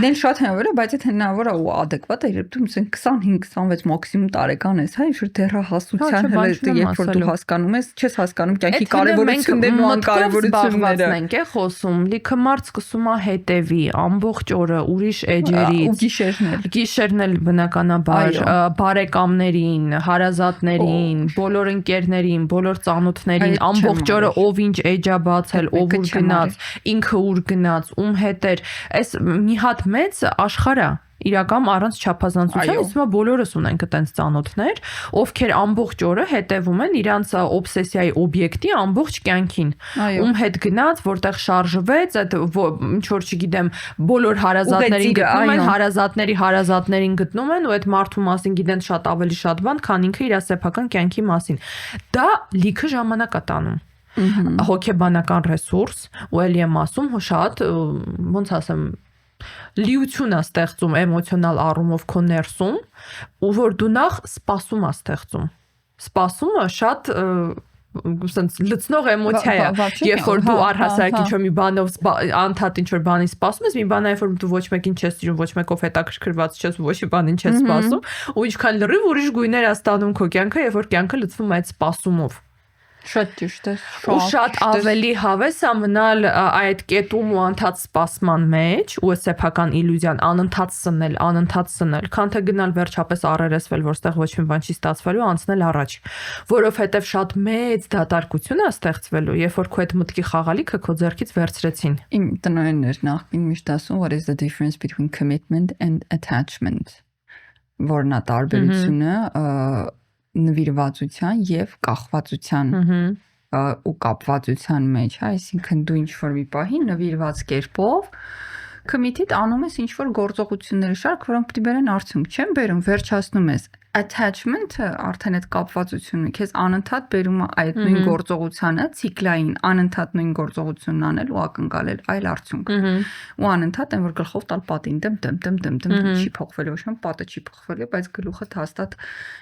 Դեն շատ հնարավոր է, բայց այդ հնարավոր է ու adekvat է, երբ դու 25-26 մաքսիմում տարեկան ես, հա, ինչ-որ դեռահասության հենց երբ որ դու հասկանում ես, չես հասկանում կյանքի կարևորություններն ու անկարևորությունները։ Մենք է խոսում, լիքը մարդ սկսում է հետևի ամբողջ օրը ուրիշ էջերից ու գիշերն էլ բնականաբար բարեկամներին, հարազատներին, բոլոր ընկերներին, բոլոր ծանոթներին ամբողջ օրը ով ինչ էջ է բացել, ով ուր գնաց, ինքը ուր գնաց, ում հետ էր, այս մի հատ մեծ աշխարհ է իրական առանց չափազանցության, իսկ հիմա բոլորս ունենք այտենց ծանոթներ, ովքեր ամբողջ օրը հետևում են իրանց օբսեսիայի օբյեկտի ամբողջ կյանքին, ում հետ գնաց, որտեղ շարժվեց, այդ ինչ որ չգիտեմ, բոլոր հարազատներին գտնում են, հարազատներին գտնում են ու այդ մարդու մասին գիտեն շատ ավելի շատ բան, քան ինքը իր սեփական կյանքի մասին։ Դա լիքը ժամանակ է տանում։ Հոգեբանական ռեսուրս, ու ելի եմ ասում, շատ ոնց ասեմ լիություն է ստեղծում էմոցիոնալ առումով քո ներսում, ու որ դու նախ սպասում ես ստեղծում։ Սպասումը շատ sense լցնող էմոցիա է, երբ որ դու առհասարակ ինչ-որ մի բանով անդադ ինչ-որ բանի սպասում ես, մի բան է, որ դու ոչ մեկին չես սիրում, ոչ մեկով հետաքրքրված չես, ոչ մի բանին չես սպասում, ու ինչքան լրիվ ուրիշ գույներ է ստանում քո կյանքը, երբ որ կյանքը լցվում է այդ սպասումով։ Շատ ճիշտ է։ Ու շատ ավելի հավես է մնալ այդ կետում ու անդադ սպասման մեջ ու սեփական իլյուզիան անընդհատ սնել, քան թե գնալ վերջապես առերեսվել, որտեղ ոչ մի բան չի ստացվելու, անցնել առաջ, որովհետև շատ մեծ դատարկություն է ստեղծվելու, երբ որ քո այդ մտքի խաղալիքը քո ձեռքից վերցրեցին։ Իմ տնօրենն էր նախկին միշտ ասում, what is the difference between commitment and attachment, որն է տարբերությունը նվիրվածության եւ կախվածության ու կապվածության մեջ, այսինքն դու ինչ որ մի պահի նվիրված կերպով committed անում ես ինչ որ գործողությունների շարք, որոնք պետք է բերեն արդյունք, չեն բերում, վերջացնում ես։ attachment-ը արդեն այդ կապվածությունը քեզ անընդհատ բերում է այդ նույն գործողությանը, ցիկլային անընդհատ նույն գործողությունն անել ու ակնկալել այլ արդյունք։ Ու անընդհատ այն որ գլխով տալ պատին դեմ չի փոխվելու, ոչ մի պատը չի փոխվելու, բայց գլուխը հաստատ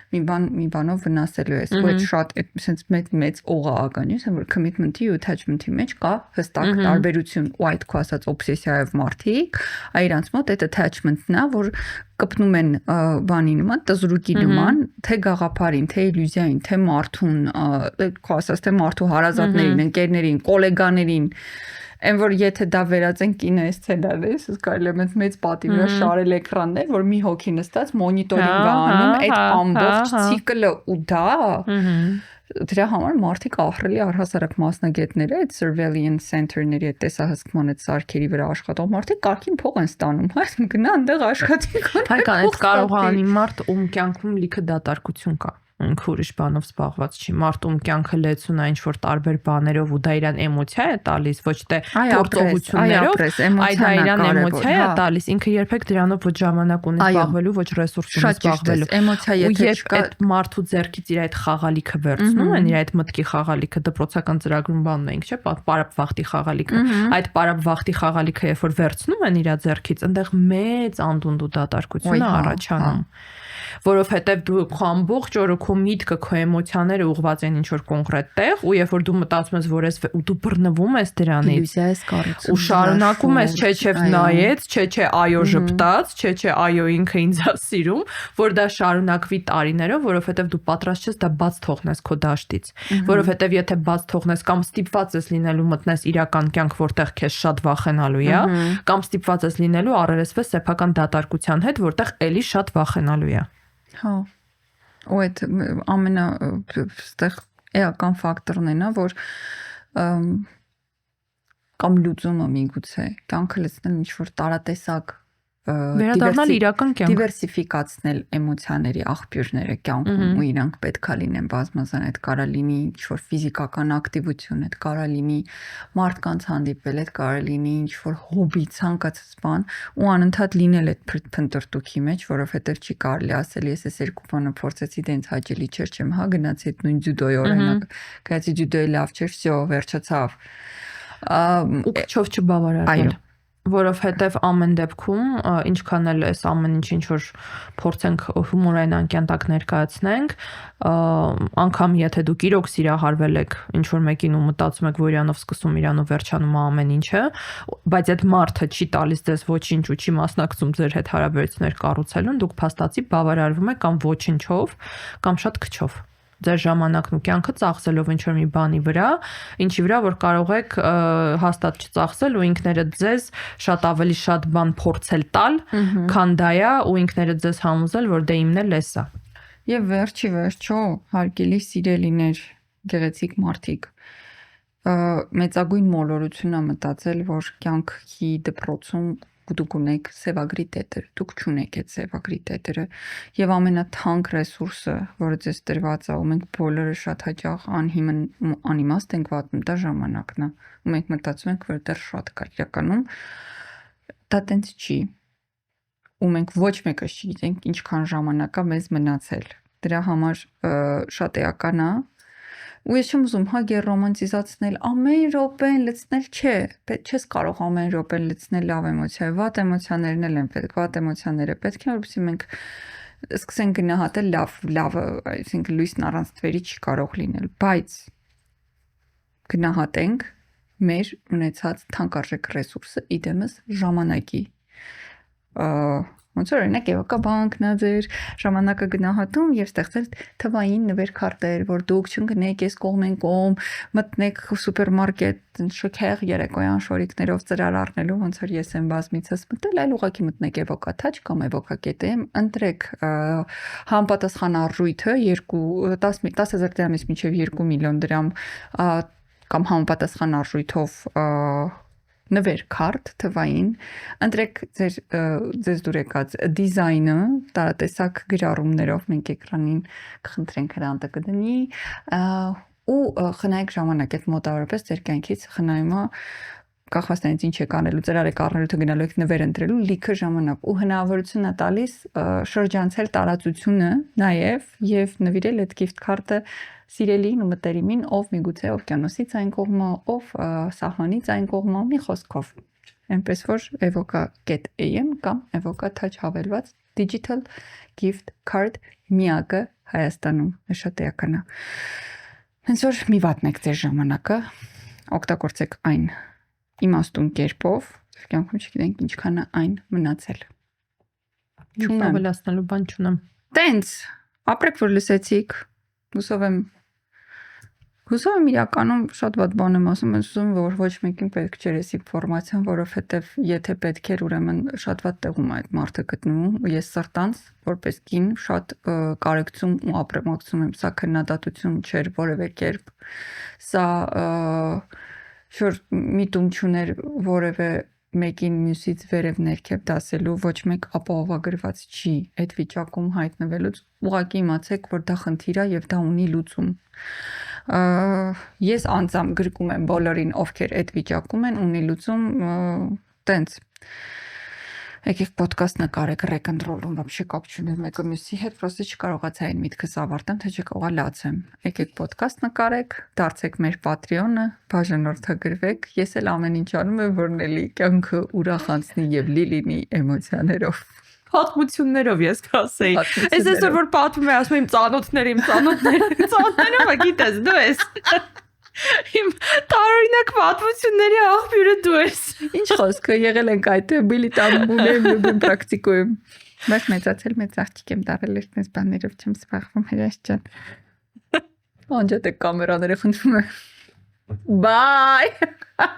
մի բանով վնասելու է։ Ու այդ շատ sense մեծ օղականի, ասեմ որ commitment-ի ու attachment-ի մեջ կա հստակ տարբերություն ու այդ քո ասած օբսեսիայով մարդիկ, այրանց մոտ այդ attachment-ն է, որ կպնում են բանի նման, տզրուկի նման, թե գաղափարին, թե իլյուզիային, թե մարդուն, քո ասած թե մարդու հարազատներին, ընկերներին, գոլեգաներին, այն որ եթե դա վերածեն կինոսցենարի, ասես կարելի է մեծ պատի վրա շարել էկրաններ, որ մի հոգի նստած մոնիտորինգ անում, այդ ամբողջ ցիկլը ու դա դրա համար մարդիկ ահռելի առհասարակ մասնագետներ այդ surveillance center-ների այդ տեսահսկման այդ սարքերի վրա աշխատող մարդիկ կարգին փող են ստանում, հայ գնա այնտեղ աշխատի Հայկան այդ կարող է անի մարդ ում կյանքում լիքը դատարկություն կա ինքը ուրիշ բանով զբաղված չի մարդում կյանքը լեցուն է ինչ որ տարբեր բաներով ու դա իրան էմոցիա է տալիս ոչ թե գործողություններով այլ դա իրան էմոցիա է տալիս ինքը երբեք դրանով ոչ ժամանակ ունի զբաղվելու ոչ ռեսուրս ունի զբաղվելու էմոցիա եթե չկա այդ մարդու ձեռքից իր այդ խաղալիքը վերցնում են իր այդ մտքի խաղալիքը դպրոցական ծրագրում բանն ենք չէ պարապ վախտի խաղալիքը այդ պարապ վախտի խաղալիքը երբ որ վերցնում են իր ձեռքից այնտեղ մեծ անդունդ ու դատարկություն է առաջանում որովհետև դու քո ամբողջ օրը քո միտքը, քո էմոցիաները ուղղված են ինչ-որ կոնկրետ տեղ, ու երբ որ դու մտածում ես, որ ես ու դու բռնվում ես դրանից, իլյուզիա ես կառուցում, ու շարունակում ես, չէ, նայեց, չէ, այո ժպտաց, չէ, այո ինքը ինձ է սիրում, որ դա շարունակվի տարիներով, որովհետև դու պատրաստ ես դա բաց թողնես քո դաշտից, որովհետև եթե բաց թողնես կամ ստիպված ես լինելու մտնես իրական կյանք, որտեղ քեզ շատ վախենալու է, կամ ստիպված ես լինելու առերեսվես սեփական դատարկության հետ, որտեղ էլի շատ վախենալու է։ Հա։ Ու այդ ամենա այդտեղ էական ֆակտորն է նա, որ կամ լուծումը միգուցե կյանքը լցնել ինչ-որ տարատեսակ վերադառնալ իրական կյանք դիվերսիֆիկացնել էմոցիաների աղբյուրները կյանքում ու իրանք պետքա լինեն բազմազան այդ կարա լինի ինչ-որ ֆիզիկական ակտիվություն, այդ կարա լինի մարդկանց հանդիպել, այդ կարա լինի ինչ-որ հոբի, ցանկացած բան ու անընդհատ լինել այդ փնտրտուքի մեջ, որովհետև չի կարելի ասել ես այս երկու բանը փորձեցի դենց հաճելի չէր չեմ, հա գնացի այդ նույն ձյուդոյի օրինակ, գնացի ձյուդոյի լավ չէր, всё, վերջացավ։ Ու քչով չբավարարել որովհետև ամեն դեպքում ինչքան էլ այս ամեն ինչ որ փորձենք հումորային անկյանտակ ներկայացնենք անգամ եթե դուք իրոք սիրահարվել եք ինչ որ մեկին ու մտածում եք որ իրանով սկսում իրանով վերջանում ամեն ինչը բայց այդ մարդը չի տալիս ձեզ ոչինչ ու չի մասնակցում ձեր հետ հարաբերություններ կառուցելուն դուք փաստացի բավարարվում եք կամ ոչինչով կամ շատ քչով ձեր ժամանակն ու կյանքը ծախսելով ինչ-որ մի բանի վրա, ինչի վրա որ կարող եք հաստատ չծախսել ու ինքներդ ձեզ շատ ավելի շատ բան փորձել տալ, քան դա է ու ինքներդ ձեզ համոզել, որ դե իմն էլ էս է։ Եվ վերջի վերջո հարգելի սիրելիներ, գեղեցիկ մարդիկ, մեծագույն մոլորություն է մտածել, որ կյանքի դպրոցում դուք ունեք սևագրի տետր, դուք չունեք այդ սևագրի տետերը եւ ամենաթանկ ռեսուրսը, որը ձեզ տրված է, ու մենք բոլորը շատ հաճախ անհիմն անիմաստ ենք վատնում, դա ժամանակն է, ու մենք մտածում ենք, որ դեռ շատ կա իրականում դա տենց չի, ու մենք ոչ մեկը չգիտենք ինչքան ժամանակ է մեզ մնացել, դրա համար շատ էական է ու ես չեմ ուզում հա գերոմանտիզացնել ամեն րոպեն լցնել չէ չես կարող ամեն րոպեն լցնել լավ էմոցիա վատ էմոցիաներն էլ են պետք վատ էմոցիաները պետք է որպեսզի մենք սկսենք գնահատել լավը այսինքն լույսն առանց թվերի չի կարող լինել բայց գնահատենք մեր ունեցած թանկարժեք ռեսուրսը իդեմս ժամանակի ոնց որ օրինակ եւակա բանկն է ձեր ժամանակը գնահատում եւ ստեղծել թվային նվերքարտեր, որ դուք չընկնեք այս կողմեն կողմ, մտնեք սուպերմարկետ, շքեղ երեկոյան շորիկներով ծրար առնելու, ոնց որ ես եմ բազմիցս մտել, այլ ուղղակի մտնեք էվոկա թաչ կամ էվոկա կետեմ, ընտրեք համապատասխան արժույթը 10,000 դրամից մինչև 2 միլիոն դրամ կամ համապատասխան արժույթով նվեր քարտ թվային ընտրեք ձեզ դուր եկած դիզայնը տարատեսակ գրառումներով մենք էկրանին կխնդրենք հրանտը կդնի ու խնայեք ժամանակ այդ մոտավորապես ձեր կյանքից խնայումը կախվածներից ինչ եք անելու, ծրար եք առնելու, թե գնալու եք նվեր ընտրելու, լիքը ժամանակ ու հնարավորություն է տալիս շրջանցել տարածությունը նաև եւ նվիրել այդ gift card-ը սիրելին ու մտերիմին, ով միգուցե օվկիանոսից այն կողմը, ով սահմանից այն կողմը, մի խոսքով։ Այնպես որ evoca.am կամ evoca touch հավելված digital gift card միակը Հայաստանում է շատ էական է։ Հենց որ մի վատնեք ձեր ժամանակը, օգտագործեք այն իմաստուն կերպով, կյանքում չգիտենք ինչքան է այն մնացել։ Չունեմ ավելացնելու բան չունեմ։ Տենց, ապրեք որ լսեցիք, հուսով եմ իրականում շատ վատ բան եմ ասում, ես ուզում որ ոչ մեկին պետք չէր այս ինֆորմացիան, որովհետև եթե պետք էր, ուրեմն շատ վատ տեղում է այդ մարդը գտնվում, ու ես սրտանց որպես կին շատ կարեկցում ու ապրեմակցում եմ, սա քննադատություն չէր որևէ կերպ, սա շուտ միտում չուներ որևէ մեկին մյուսից վերև ներքև դասելու, ոչ մեկ ապահովագրված չի այդ վիճակում հայտնվելուց, ուղղակի իմացեք, որ դա խնդիր է եւ դա ունի լուծում։ Ես անձամբ գրկում եմ բոլորին, ովքեր այդ վիճակում են, ունի լուծում, տենց եկեք ոդկաստ նկարեք ռեկ-ընդ-ռոլում, вообще կապ չունի մեկը մյուսի հետ, պրոստը չկարողացա այն միտքս ավարտեմ, թե չկարողա լացեմ։ Եկեք ոդկաստ նկարեք, դարձեք մեր Patreon-ը, բաժանորդագրվեք։ Ես էլ ամեն ինչ անում եմ, որ էլի կյանքը ուրախ անցնի եւ լի լինի էմոցիաներով։ Պատմություններով ես կասեի։ Ես այսօր որ պատմում եմ, ասում եմ ծանոթները, գիտես, դու ես։ Իմ տարօրինակ պատմությունների աղբյուրը դու ես։ Ինչ խոսքը եղել ենք այդ բիլի տամբուլեմ ու պրակտիկոյում։ Բայց մեծացել մեծ աղջիկ եմ դարել, այդպես բաներով չեմ զբաղվում հրաշ ջան։ Անջատեք կամերաները խնդրում եմ։ Bye։